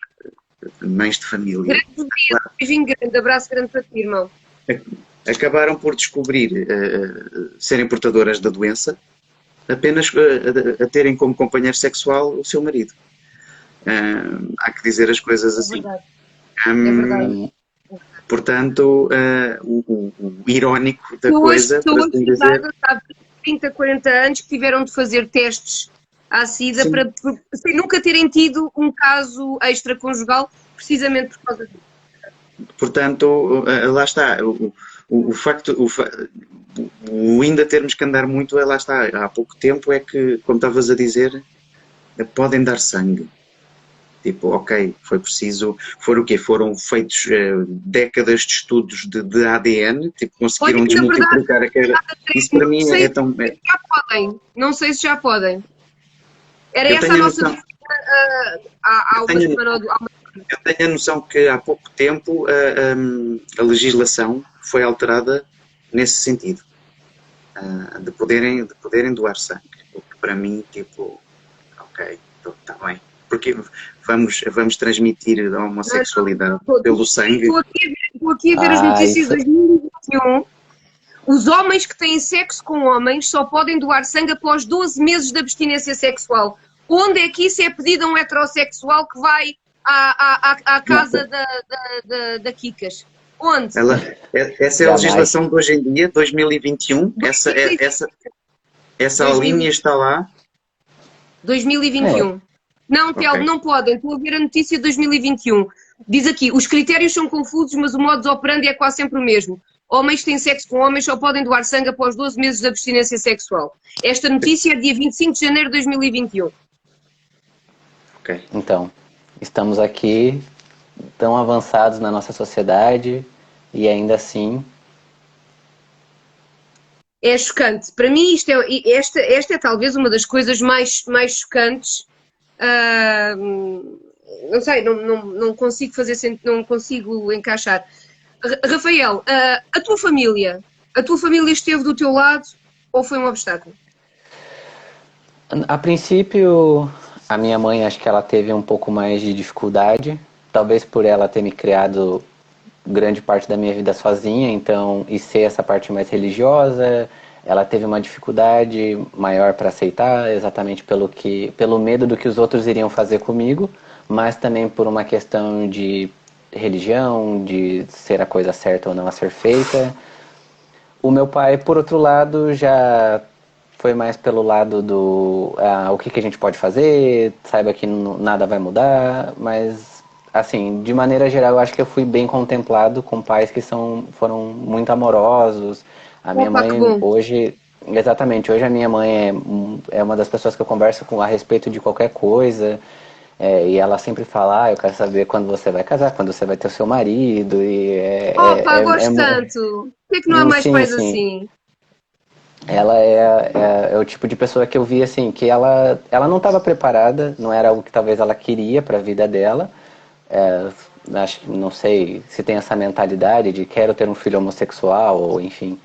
[SPEAKER 4] mães de família,
[SPEAKER 1] Grande dia, beijinho grande, abraço grande para ti, irmão.
[SPEAKER 4] acabaram por descobrir serem portadoras da doença apenas a terem como companheiro sexual o seu marido. Há que dizer as coisas
[SPEAKER 1] É
[SPEAKER 4] assim.
[SPEAKER 1] verdade. É verdade.
[SPEAKER 4] Portanto, o irónico da coisa, por
[SPEAKER 1] Pessoas
[SPEAKER 4] assim dizer,
[SPEAKER 1] casadas há 30, 40 anos que tiveram de fazer testes à SIDA sem nunca terem tido um caso extraconjugal, precisamente por causa disso.
[SPEAKER 4] portanto, lá está. O facto, o ainda termos que andar muito, lá está. Há pouco tempo é que, como estavas a dizer, podem dar sangue. Tipo, ok, foi preciso, foram feitos décadas de estudos de ADN, tipo, conseguiram
[SPEAKER 1] Olha que, na verdade,
[SPEAKER 4] desmultiplicar aquela. Isso para mim é tão.
[SPEAKER 1] Já podem. Não sei se já podem. Era
[SPEAKER 4] Eu
[SPEAKER 1] essa
[SPEAKER 4] tenho
[SPEAKER 1] a
[SPEAKER 4] a
[SPEAKER 1] nossa
[SPEAKER 4] noção,
[SPEAKER 1] dúvida há
[SPEAKER 4] eu
[SPEAKER 1] uma
[SPEAKER 4] tenho,
[SPEAKER 1] semana ou duas.
[SPEAKER 4] eu tenho a noção que há pouco tempo a legislação foi alterada nesse sentido, de poderem doar sangue. O que para mim, tipo, ok, está bem. Porque vamos transmitir a homossexualidade pelo sangue.
[SPEAKER 1] Estou aqui a ver as notícias de 2021. Os homens que têm sexo com homens só podem doar sangue após 12 meses de abstinência sexual. Onde é que isso é pedido a um heterossexual que vai à casa da Kikas? Onde?
[SPEAKER 4] Essa é a legislação de hoje em dia, 2021. Essa linha está lá.
[SPEAKER 1] 2021. Não, Telmo,
[SPEAKER 4] Ok.
[SPEAKER 1] não podem. Estou a ver a notícia de 2021. Diz aqui, os critérios são confusos, mas o modus operandi é quase sempre o mesmo. Homens que têm sexo com homens só podem doar sangue após 12 meses de abstinência sexual. Esta notícia é dia 25 de janeiro de 2021.
[SPEAKER 4] Ok.
[SPEAKER 2] Então, estamos aqui tão avançados na nossa sociedade e ainda assim
[SPEAKER 1] É chocante. Para mim, esta é talvez uma das coisas mais chocantes. Não sei, não consigo não consigo encaixar. Rafael, a tua família esteve do teu lado ou foi um obstáculo?
[SPEAKER 2] a princípio, a minha mãe, acho que ela teve um pouco mais de dificuldade, talvez por ela ter me criado grande parte da minha vida sozinha, então, e ser essa parte mais religiosa, ela teve uma dificuldade maior para aceitar, exatamente pelo medo do que os outros iriam fazer comigo, mas também por uma questão de religião, de ser a coisa certa ou não a ser feita. O meu pai, por outro lado, já foi mais pelo lado do o que a gente pode fazer, saiba que nada vai mudar, mas assim, de maneira geral, eu acho que eu fui bem contemplado com pais que foram muito amorosos. A minha
[SPEAKER 1] Opa, que
[SPEAKER 2] mãe
[SPEAKER 1] bom.
[SPEAKER 2] hoje, exatamente, hoje a minha mãe é uma das pessoas que eu converso com a respeito de qualquer coisa. E ela sempre fala, eu quero saber quando você vai casar, quando você vai ter o seu marido, e
[SPEAKER 1] Opa, gosto tanto. Por que é que não há mais
[SPEAKER 2] sim,
[SPEAKER 1] pais
[SPEAKER 2] sim.
[SPEAKER 1] assim?
[SPEAKER 2] Ela é o tipo de pessoa que eu vi assim, que ela não estava preparada, não era algo que talvez ela queria para a vida dela. É, não sei se tem essa mentalidade de quero ter um filho homossexual, ou enfim.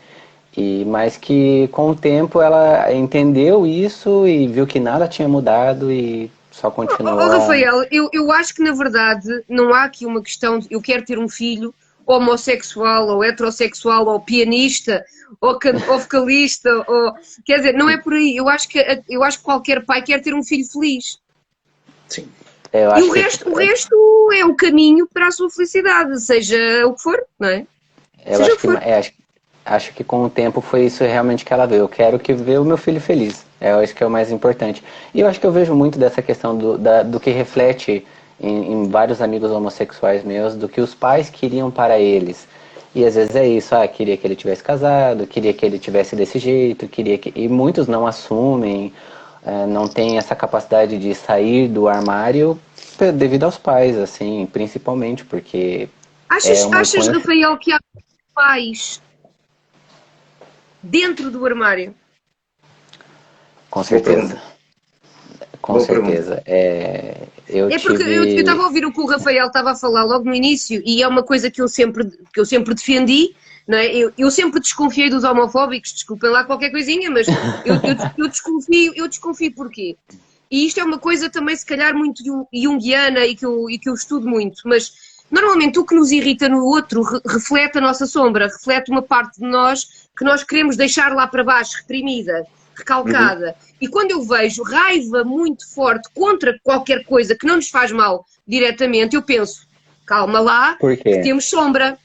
[SPEAKER 2] Mas que com o tempo ela entendeu isso e viu que nada tinha mudado e só continuou a.
[SPEAKER 1] Rafael, eu acho que na verdade não há aqui uma questão de eu quero ter um filho homossexual ou heterossexual ou pianista ou vocalista ou quer dizer, não é por aí. Eu acho que qualquer pai quer ter um filho feliz.
[SPEAKER 4] Sim.
[SPEAKER 2] Eu
[SPEAKER 1] E
[SPEAKER 2] acho que
[SPEAKER 1] o resto é o caminho para a sua felicidade, seja o que for, não é?
[SPEAKER 2] Eu
[SPEAKER 1] Seja o
[SPEAKER 2] acho
[SPEAKER 1] que
[SPEAKER 2] que,
[SPEAKER 1] for.
[SPEAKER 2] acho que com o tempo foi isso realmente que ela veio. Eu quero que ver o meu filho feliz. Isso que é o mais importante. E eu acho que eu vejo muito dessa questão do que reflete em vários amigos homossexuais meus, do que os pais queriam para eles. E às vezes é isso, queria que ele tivesse casado, queria que ele tivesse desse jeito, e muitos não assumem, não têm essa capacidade de sair do armário devido aos pais, assim, principalmente, porque é uma
[SPEAKER 1] Achas,
[SPEAKER 2] influência.
[SPEAKER 1] Rafael, que há pais dentro do armário?
[SPEAKER 2] Com
[SPEAKER 4] Boa
[SPEAKER 2] certeza,
[SPEAKER 4] pergunta.
[SPEAKER 2] com
[SPEAKER 4] Boa pergunta.
[SPEAKER 2] certeza. Eu
[SPEAKER 1] É porque eu
[SPEAKER 2] tive.
[SPEAKER 1] estava a ouvir o que o Rafael estava a falar logo no início e é uma coisa que eu sempre defendi, não é? Eu sempre desconfiei dos homofóbicos, desculpem lá qualquer coisinha, mas eu desconfio porquê? E isto é uma coisa também, se calhar, muito junguiana e que eu estudo muito, mas normalmente o que nos irrita no outro reflete a nossa sombra, reflete uma parte de nós que nós queremos deixar lá para baixo, reprimida,
[SPEAKER 4] Uhum.
[SPEAKER 1] recalcada. E quando eu vejo raiva muito forte contra qualquer coisa que não nos faz mal diretamente, eu penso, calma lá,
[SPEAKER 2] Por
[SPEAKER 1] que
[SPEAKER 2] quê?
[SPEAKER 1] temos sombra,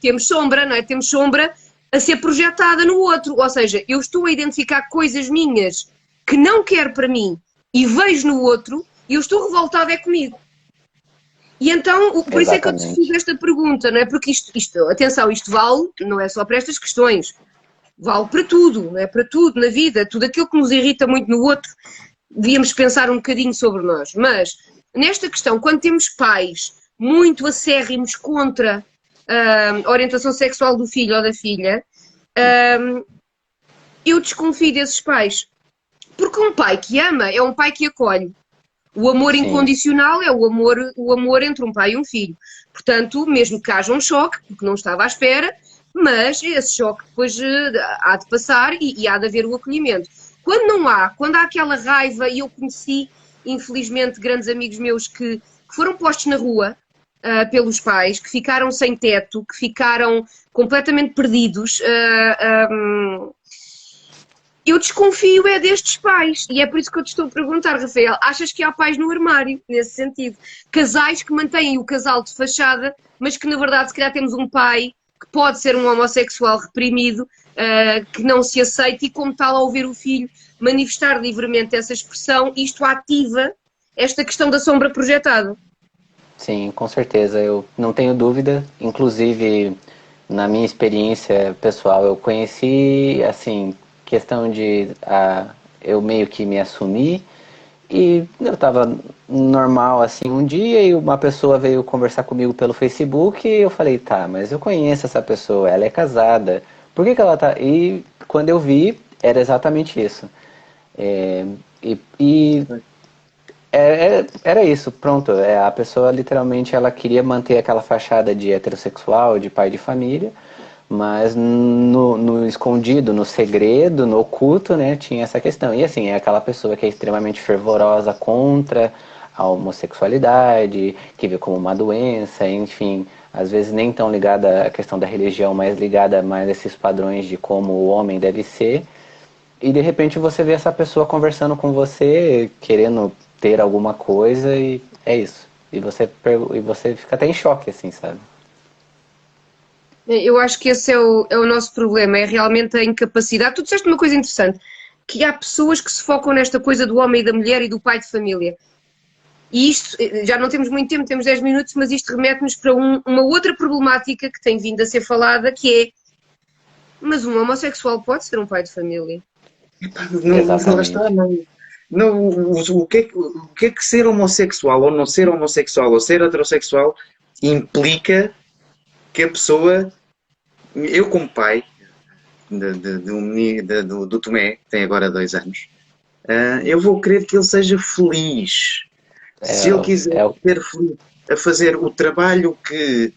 [SPEAKER 1] não é? Temos sombra a ser projetada no outro. Ou seja, eu estou a identificar coisas minhas que não quero para mim e vejo no outro e eu estou revoltada é comigo. E então, por isso é que eu te fiz
[SPEAKER 2] Exatamente.
[SPEAKER 1] esta pergunta, não é? Porque atenção, isto vale, não é só para estas questões, vale para tudo, não é? Para tudo na vida, tudo aquilo que nos irrita muito no outro, devíamos pensar um bocadinho sobre nós. Mas, nesta questão, quando temos pais muito acérrimos contra a orientação sexual do filho ou da filha, eu desconfio desses pais. Porque um pai que ama é um pai que acolhe. O amor
[SPEAKER 2] Sim,
[SPEAKER 1] incondicional é o amor entre um pai e um filho. Portanto, mesmo que haja um choque, porque não estava à espera, mas esse choque depois há de passar e há de haver o acolhimento. Quando há aquela raiva, e eu conheci, infelizmente, grandes amigos meus que foram postos na rua pelos pais, que ficaram sem teto, que ficaram completamente perdidos. Eu desconfio é destes pais, e é por isso que eu te estou a perguntar, Rafael, achas que há pais no armário, nesse sentido? Casais que mantêm o casal de fachada, mas que na verdade se calhar temos um pai que pode ser um homossexual reprimido, que não se aceita e como tal ao ver o filho manifestar livremente essa expressão, isto ativa esta questão da sombra projetada.
[SPEAKER 2] sim, com certeza. Eu não tenho dúvida. Inclusive, na minha experiência pessoal, eu conheci, assim, questão de eu meio que me assumi e eu tava normal assim um dia e uma pessoa veio conversar comigo pelo Facebook e eu falei, tá, mas eu conheço essa pessoa, ela é casada, por que que ela tá. E quando eu vi, era exatamente isso. É, e era isso, pronto. A pessoa literalmente ela queria manter aquela fachada de heterossexual, de pai de família, mas no escondido, no segredo, no oculto, né, tinha essa questão. E assim, é aquela pessoa que é extremamente fervorosa contra a homossexualidade, que vê como uma doença, enfim, às vezes nem tão ligada à questão da religião, mas ligada mais a esses padrões de como o homem deve ser. E de repente você vê essa pessoa conversando com você, querendo ter alguma coisa e é isso. E você fica até em choque, assim, sabe?
[SPEAKER 1] Eu acho que esse é o nosso problema, é realmente a incapacidade. Tu disseste uma coisa interessante. que há pessoas que se focam nesta coisa do homem e da mulher e do pai de família. E isto, já não temos muito tempo, temos 10 minutos, mas isto remete-nos para uma outra problemática que tem vindo a ser falada, que é, mas um homossexual pode ser um pai de família?
[SPEAKER 4] Não, lá
[SPEAKER 2] Exatamente.
[SPEAKER 4] está, não, o que é que ser homossexual ou não ser homossexual ou ser heterossexual implica que a pessoa, eu como pai do Tomé, que tem agora 2 anos, eu vou querer que ele seja feliz. Se ele quiser ser feliz a fazer o trabalho que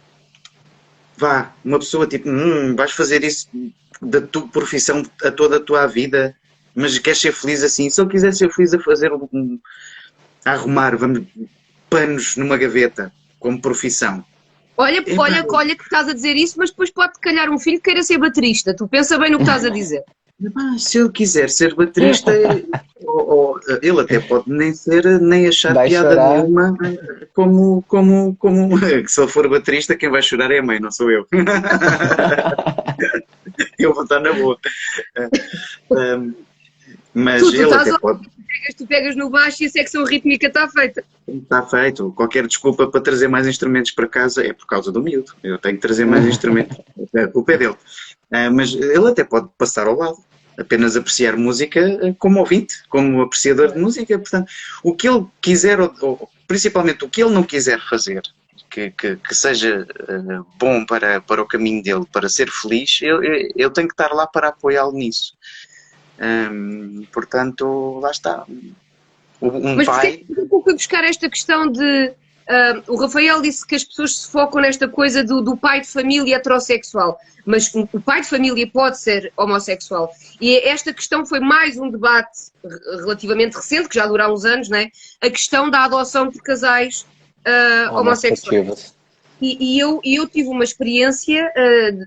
[SPEAKER 4] uma pessoa tipo, vais fazer isso da tua profissão a toda a tua vida, mas queres ser feliz assim. Se ele quiser ser feliz a fazer a arrumar panos numa gaveta como profissão.
[SPEAKER 1] Olha que estás a dizer isso, mas depois pode calhar um filho que queira ser baterista. Tu pensa bem no que estás a dizer.
[SPEAKER 4] Se ele quiser ser baterista, ele até pode nem achar
[SPEAKER 2] Vai
[SPEAKER 4] piada
[SPEAKER 2] chorar.
[SPEAKER 4] nenhuma como se ele for baterista, quem vai chorar é a mãe, não sou eu. Eu vou estar na boa. Mas
[SPEAKER 1] Tu
[SPEAKER 4] ele
[SPEAKER 1] estás
[SPEAKER 4] até pode.
[SPEAKER 1] tu pegas no baixo e a secção rítmica está feita.
[SPEAKER 4] Está feito. Qualquer desculpa para trazer mais instrumentos para casa é por causa do miúdo. Eu tenho que trazer mais instrumentos. A culpa é dele. Mas ele até pode passar ao lado. Apenas apreciar música como ouvinte, como apreciador de música. Portanto, o que ele quiser, ou principalmente o que ele não quiser fazer, que seja bom para o caminho dele, para ser feliz, eu tenho que estar lá para apoiá-lo nisso. Portanto, lá está.
[SPEAKER 1] Mas
[SPEAKER 4] Pai.
[SPEAKER 1] eu fui buscar esta questão de. O Rafael disse que as pessoas se focam nesta coisa do pai de família heterossexual, mas o pai de família pode ser homossexual. E esta questão foi mais um debate relativamente recente, que já dura há uns anos, não é? A questão da adoção por casais homossexuais. E eu tive uma experiência,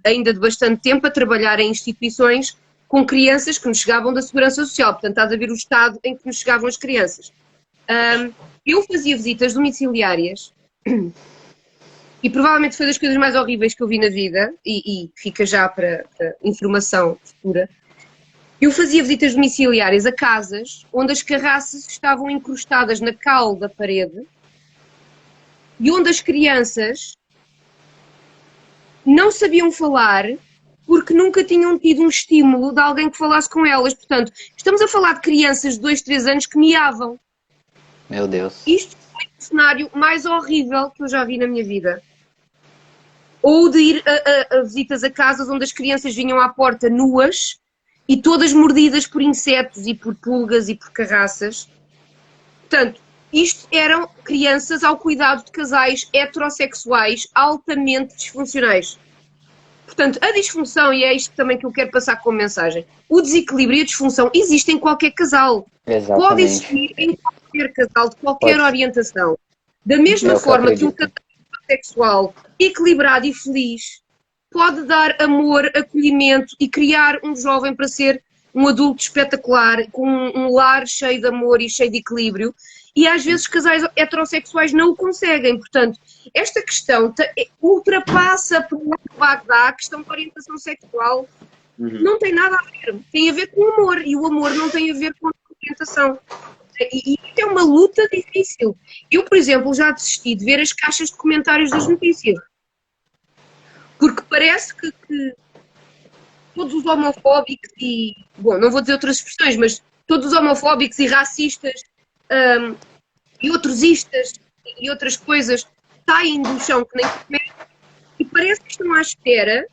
[SPEAKER 1] ainda de bastante tempo, a trabalhar em instituições com crianças que nos chegavam da Segurança Social. Portanto, estás a ver o estado em que nos chegavam as crianças. Eu fazia visitas domiciliárias e provavelmente foi das coisas mais horríveis que eu vi na vida, e fica já para informação futura. Eu fazia visitas domiciliárias a casas onde as carraças estavam incrustadas na cal da parede e onde as crianças não sabiam falar porque nunca tinham tido um estímulo de alguém que falasse com elas. Portanto, estamos a falar de crianças de 2, 3 anos que miavam.
[SPEAKER 2] Meu Deus.
[SPEAKER 1] Isto foi o cenário mais horrível que eu já vi na minha vida. Ou de ir a visitas a casas onde as crianças vinham à porta nuas e todas mordidas por insetos e por pulgas e por carraças. Portanto, isto eram crianças ao cuidado de casais heterossexuais altamente disfuncionais. Portanto, a disfunção, e é isto também que eu quero passar como mensagem, o desequilíbrio e a disfunção existem em qualquer casal.
[SPEAKER 2] Exatamente.
[SPEAKER 1] Pode existir em qualquer casal, de qualquer orientação. Da mesma forma que um casal sexual equilibrado e feliz pode dar amor, acolhimento e criar um jovem para ser um adulto espetacular, com um lar cheio de amor e cheio de equilíbrio, e às vezes casais heterossexuais não o conseguem. Portanto, esta questão ultrapassa por um Bagdá a questão da orientação sexual. Não tem nada a ver. Tem a ver com o amor, e o amor não tem a ver com a orientação. E isso é uma luta difícil. Eu, por exemplo, já desisti de ver as caixas de comentários das notícias. Porque parece que todos os homofóbicos e... Bom, não vou dizer outras expressões, mas todos os homofóbicos e racistas e outros istas e outras coisas saem do chão que nem comer, e parece que estão à espera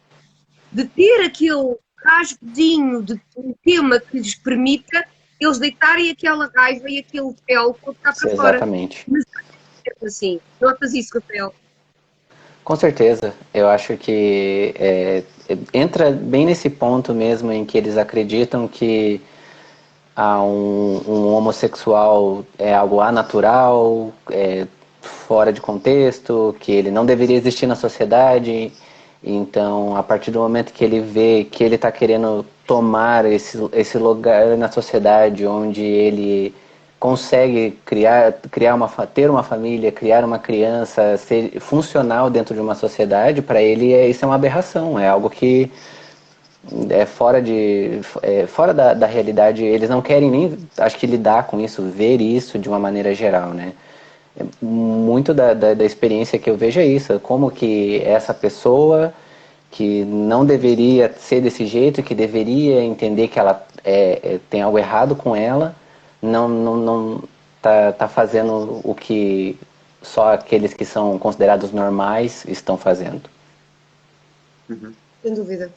[SPEAKER 1] de ter aquele rasgozinho de um tema que lhes permita eles deitarem aquela raiva e aquele fel para ficar para fora.
[SPEAKER 2] Exatamente.
[SPEAKER 1] Mas é assim, notas isso, Rafael?
[SPEAKER 2] Com certeza. Eu acho que entra bem nesse ponto mesmo em que eles acreditam que um homossexual é algo anatural, fora de contexto, que ele não deveria existir na sociedade. Então, a partir do momento que ele vê que ele está querendo tomar esse lugar na sociedade onde ele consegue ter uma família, criar uma criança, ser funcional dentro de uma sociedade, para ele isso é uma aberração, é algo que fora da realidade, eles não querem nem, acho que lidar com isso, ver isso de uma maneira geral, né? Muito da experiência que eu vejo é isso, como que essa pessoa que não deveria ser desse jeito, que deveria entender que ela tem algo errado com ela, não tá fazendo o que só aqueles que são considerados normais estão fazendo.
[SPEAKER 4] Uhum.
[SPEAKER 1] Sem dúvida.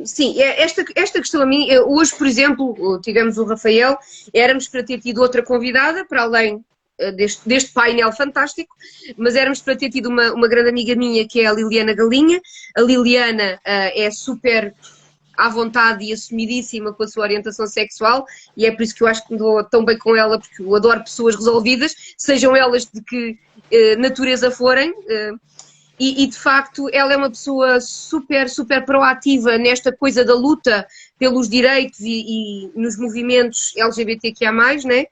[SPEAKER 1] Sim, esta questão a mim, hoje, por exemplo, tivemos o Rafael, éramos para ter tido outra convidada, para além deste painel fantástico, mas éramos para ter tido uma grande amiga minha, que é a Liliana Galinha. A Liliana é super à vontade e assumidíssima com a sua orientação sexual, e é por isso que eu acho que me dou tão bem com ela, porque eu adoro pessoas resolvidas, sejam elas de que natureza forem. E de facto ela é uma pessoa super, super proativa nesta coisa da luta pelos direitos e nos movimentos LGBTQIA+, né?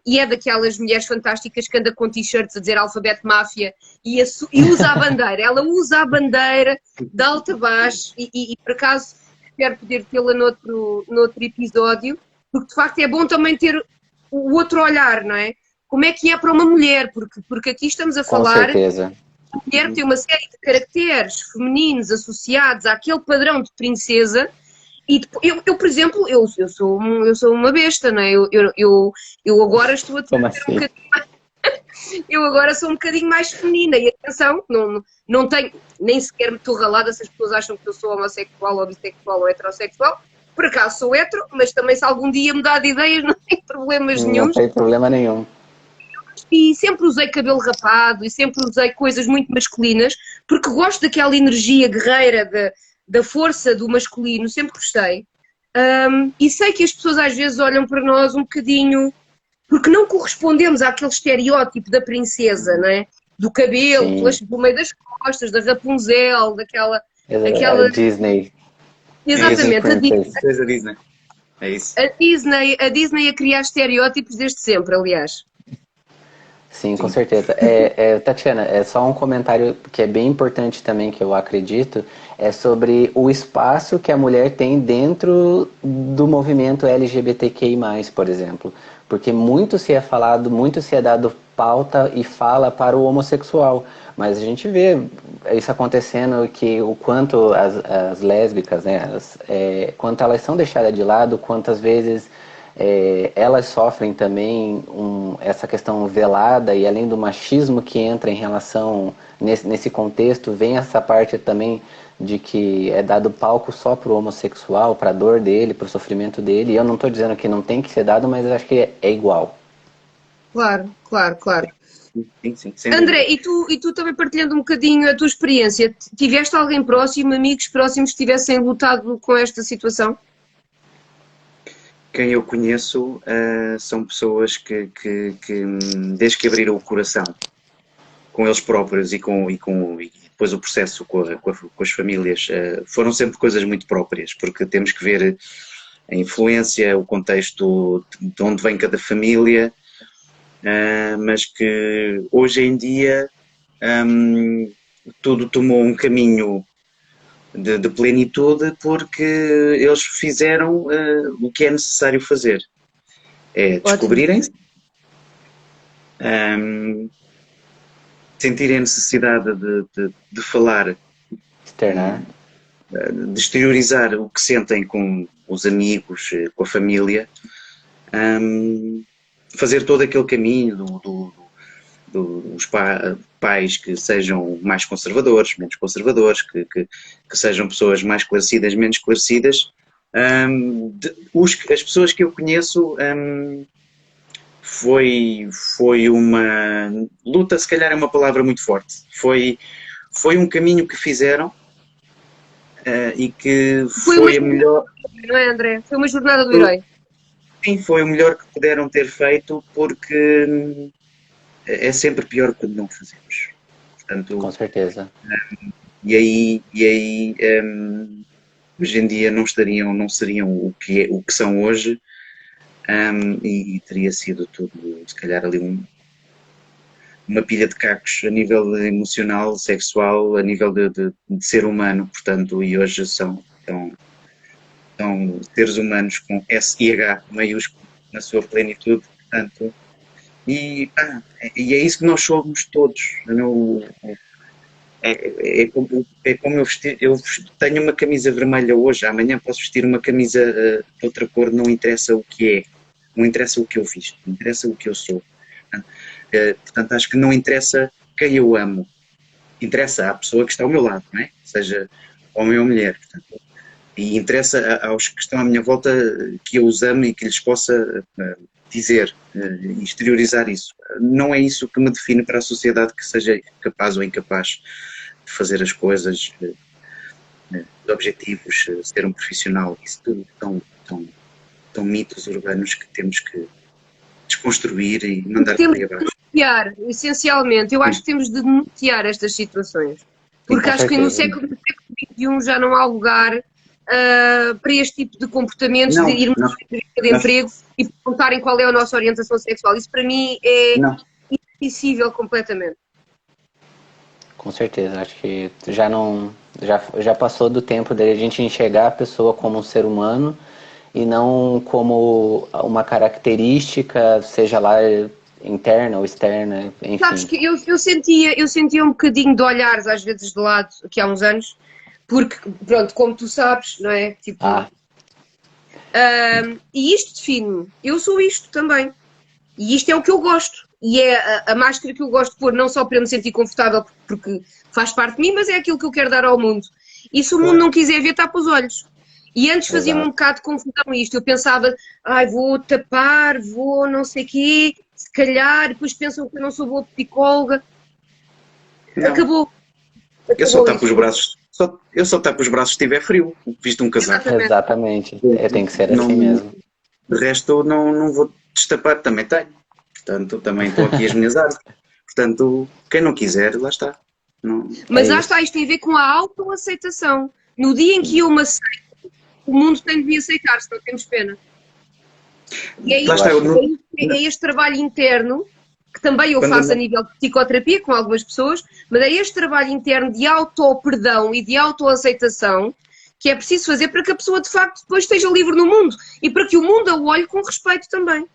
[SPEAKER 1] E é daquelas mulheres fantásticas que anda com t-shirts a dizer alfabeto máfia e usa a bandeira. Ela usa a bandeira de alto a baixo e por acaso espero poder tê-la noutro episódio, porque de facto é bom também ter o outro olhar, não é? Como é que é para uma mulher, porque aqui estamos a
[SPEAKER 2] Com
[SPEAKER 1] falar...
[SPEAKER 2] certeza.
[SPEAKER 1] A mulher tem uma série de caracteres femininos associados àquele padrão de princesa e eu por exemplo, eu sou uma besta, não é? Eu agora estou a
[SPEAKER 2] Como
[SPEAKER 1] ser um
[SPEAKER 2] assim?
[SPEAKER 1] bocadinho eu agora sou um bocadinho mais feminina e atenção, não tenho, nem sequer me estou ralada se as pessoas acham que eu sou homossexual ou bissexual ou heterossexual. Por acaso sou hetero, mas também se algum dia mudar de ideias não tem problemas
[SPEAKER 2] Não
[SPEAKER 1] nenhuns.
[SPEAKER 2] tem problema nenhum.
[SPEAKER 1] E sempre usei cabelo rapado e sempre usei coisas muito masculinas, porque gosto daquela energia guerreira da força do masculino, sempre gostei. E sei que as pessoas às vezes olham para nós um bocadinho, porque não correspondemos àquele estereótipo da princesa, não é? Do cabelo,
[SPEAKER 2] Sim.
[SPEAKER 1] pelo meio das costas, da Rapunzel,
[SPEAKER 2] A
[SPEAKER 1] aquela,
[SPEAKER 2] Disney.
[SPEAKER 4] Disney
[SPEAKER 1] exatamente,
[SPEAKER 2] Princess.
[SPEAKER 4] Princesa Disney. É isso.
[SPEAKER 1] a Disney a criar estereótipos desde sempre, aliás.
[SPEAKER 2] Sim, com
[SPEAKER 4] Sim.
[SPEAKER 2] certeza. Tatiana, é só um comentário que é bem importante também, que eu acredito, é sobre o espaço que a mulher tem dentro do movimento LGBTQI+, por exemplo. Porque muito se é falado, muito se é dado pauta e fala para o homossexual. Mas a gente vê isso acontecendo, que o quanto as lésbicas, né, quanto elas são deixadas de lado, quantas vezes elas sofrem também essa questão velada, e além do machismo que entra em relação nesse contexto, vem essa parte também de que é dado palco só para o homossexual, para a dor dele, para o sofrimento dele. E eu não estou dizendo que não tem que ser dado, mas eu acho que é igual.
[SPEAKER 1] Claro, claro, claro.
[SPEAKER 4] Sim, sem
[SPEAKER 1] André,
[SPEAKER 4] dúvida.
[SPEAKER 1] e tu também partilhando um bocadinho a tua experiência, tiveste alguém próximo, amigos próximos que tivessem lutado com esta situação?
[SPEAKER 4] Quem eu conheço são pessoas desde que abriram o coração com eles próprios e depois o processo com as famílias, foram sempre coisas muito próprias, porque temos que ver a influência, o contexto de onde vem cada família, mas que hoje em dia tudo tomou um caminho de plenitude porque eles fizeram o que é necessário fazer. É descobrirem-se, sentirem a necessidade de falar,
[SPEAKER 2] Externar.
[SPEAKER 4] de exteriorizar o que sentem com os amigos, com a família, fazer todo aquele caminho dos pais que sejam mais conservadores, menos conservadores, que sejam pessoas mais esclarecidas, menos esclarecidas. As pessoas que eu conheço, foi uma luta, se calhar é uma palavra muito forte. Foi um caminho que fizeram e que foi a melhor.
[SPEAKER 1] Não é, André? Foi uma jornada do herói.
[SPEAKER 4] Sim, foi o melhor que puderam ter feito, porque é sempre pior quando não fazemos. Portanto,
[SPEAKER 2] Com certeza.
[SPEAKER 4] e aí hoje em dia não seriam o que são hoje, e teria sido tudo, se calhar ali uma pilha de cacos a nível emocional, sexual, a nível de ser humano, portanto, e hoje são seres humanos com S e H maiúsculo na sua plenitude, portanto, e é isso que nós somos todos. É como eu tenho uma camisa vermelha hoje, amanhã posso vestir uma camisa de outra cor, não interessa o que é, não interessa o que eu visto, não interessa o que eu sou. Portanto, acho que não interessa quem eu amo, interessa a pessoa que está ao meu lado, não é? Seja homem ou mulher, portanto, e interessa aos que estão à minha volta que eu os ame e que lhes possa dizer e exteriorizar isso. Não é isso que me define para a sociedade, que seja capaz ou incapaz de fazer as coisas, de objetivos, ser um profissional. Isso tudo são mitos urbanos que temos que desconstruir e mandar por aí abaixo.
[SPEAKER 1] Denunciar, essencialmente, eu acho que temos de denunciar estas situações. Porque acho que no século XXI já não há lugar para este tipo de comportamentos, de irmos à entrevista de emprego e perguntarem qual é a nossa orientação sexual. Isso para mim é inadmissível completamente.
[SPEAKER 2] Com certeza, acho que já passou do tempo de a gente enxergar a pessoa como um ser humano e não como uma característica, seja lá interna ou externa, enfim.
[SPEAKER 1] Sabes que eu sentia um bocadinho de olhares às vezes de lado, aqui há uns anos, porque, pronto, como tu sabes, não é? Tipo, e isto define-me. Eu sou isto também. E isto é o que eu gosto. E é a máscara que eu gosto de pôr, não só para eu me sentir confortável, porque faz parte de mim, mas é aquilo que eu quero dar ao mundo. E se o mundo não quiser ver, tapa os olhos. E antes fazia-me um bocado de confusão isto. Eu pensava, vou tapar, vou não sei quê, se calhar, depois pensam que eu não sou boa psicóloga. Não. Acabou.
[SPEAKER 4] Eu só tapo os braços. Eu só tapo os braços se estiver frio, visto um casaco.
[SPEAKER 2] Exatamente. Tem que ser assim mesmo.
[SPEAKER 4] De resto, não vou destapar, também tenho. Portanto, também estou aqui as minhas artes. Portanto, quem não quiser, lá está. Não,
[SPEAKER 1] mas lá está, isto tem a ver com a autoaceitação. No dia em que eu me aceito, o mundo tem de me aceitar, senão temos pena. E é, é este trabalho interno, que também eu faço a nível de psicoterapia com algumas pessoas, mas é este trabalho interno de auto-perdão e de autoaceitação que é preciso fazer para que a pessoa de facto depois esteja livre no mundo e para que o mundo a olhe com respeito também.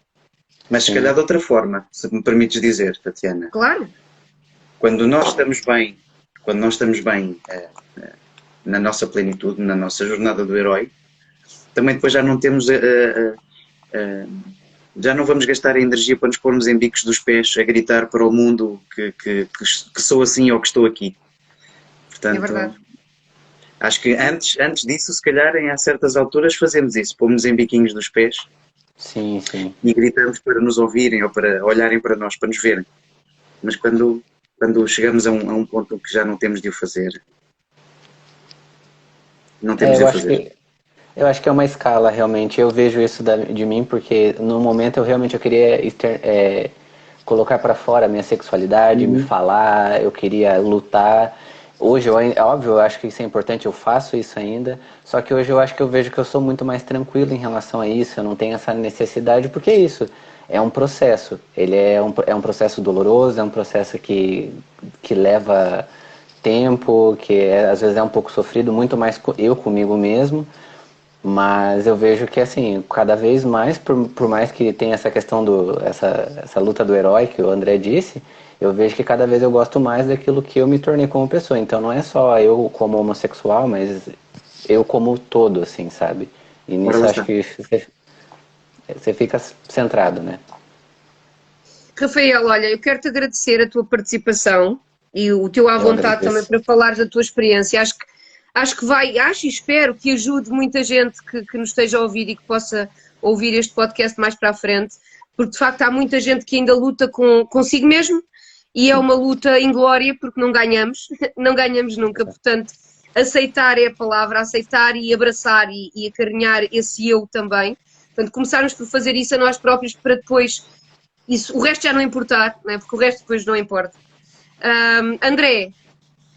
[SPEAKER 4] Mas se calhar de outra forma, se me permites dizer, Tatiana.
[SPEAKER 1] Claro.
[SPEAKER 4] Quando nós estamos bem na nossa plenitude, na nossa jornada do herói, também depois já não temos já não vamos gastar a energia para nos pormos em bicos dos pés a gritar para o mundo que sou assim ou que estou aqui. Portanto,
[SPEAKER 1] é verdade.
[SPEAKER 4] Acho que antes disso, se calhar, a certas alturas fazemos isso, pomos em biquinhos dos pés.
[SPEAKER 2] Sim.
[SPEAKER 4] E gritamos para nos ouvirem ou para olharem para nós, para nos verem. Mas quando chegamos a um ponto que já não temos de o fazer, não temos de o fazer.
[SPEAKER 2] Eu acho que é uma escala, realmente. Eu vejo isso de mim, porque no momento eu queria colocar para fora a minha sexualidade, me falar, eu queria lutar. Hoje, óbvio, eu acho que isso é importante, eu faço isso ainda, só que hoje eu acho que eu vejo que eu sou muito mais tranquilo em relação a isso, eu não tenho essa necessidade, porque é isso, é um processo, ele é um processo doloroso, é um processo que leva tempo, que às vezes é um pouco sofrido, muito mais eu comigo mesmo, mas eu vejo que, assim, cada vez mais, por mais que tenha essa questão essa luta do herói que o André disse, eu vejo que cada vez eu gosto mais daquilo que eu me tornei como pessoa. Então não é só eu como homossexual, mas eu como todo, assim, sabe? E nisso acho que você fica centrado, né?
[SPEAKER 1] Rafael, olha, eu quero-te agradecer a tua participação e o teu à vontade também para falares da tua experiência. Acho e espero que ajude muita gente que nos esteja a ouvir e que possa ouvir este podcast mais para a frente, porque de facto há muita gente que ainda luta consigo mesmo e é uma luta inglória porque não ganhamos nunca, portanto aceitar é a palavra, aceitar e abraçar e acarinhar esse eu também, portanto começarmos por fazer isso a nós próprios para depois o resto já não importar, não é? Porque o resto depois não importa. André,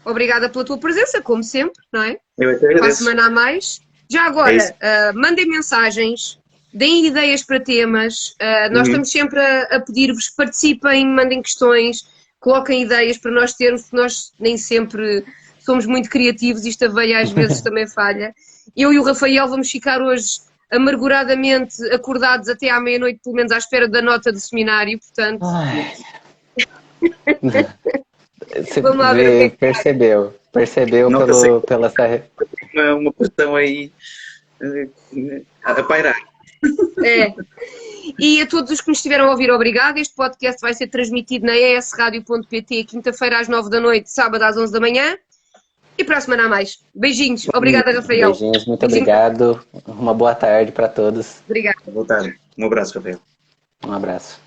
[SPEAKER 1] obrigada pela tua presença, como sempre, não é?
[SPEAKER 4] Eu até agradeço.
[SPEAKER 1] Para a semana a mais. Já agora, mandem mensagens, deem ideias para temas, nós estamos sempre a pedir-vos, participem, mandem questões, coloquem ideias para nós termos, porque nós nem sempre somos muito criativos, isto a veia às vezes também falha. Eu e o Rafael vamos ficar hoje amarguradamente acordados até à meia-noite, pelo menos à espera da nota do seminário, portanto...
[SPEAKER 2] Ai. Você
[SPEAKER 1] Vamos lá ver o que é que
[SPEAKER 2] percebeu
[SPEAKER 4] Não sei.
[SPEAKER 2] pela essa...
[SPEAKER 4] Uma pressão aí a pairar.
[SPEAKER 1] É. E a todos os que nos estiveram a ouvir, obrigado. Este podcast vai ser transmitido na esradio.pt quinta-feira às 9 da noite, sábado às 11 da manhã. E para a semana a mais. Beijinhos. Obrigada, Rafael.
[SPEAKER 2] Beijinhos, muito
[SPEAKER 1] Beijinhos.
[SPEAKER 2] obrigado. Uma boa tarde para todos.
[SPEAKER 1] Obrigada.
[SPEAKER 4] Boa tarde. Um abraço, Rafael.
[SPEAKER 2] Um abraço.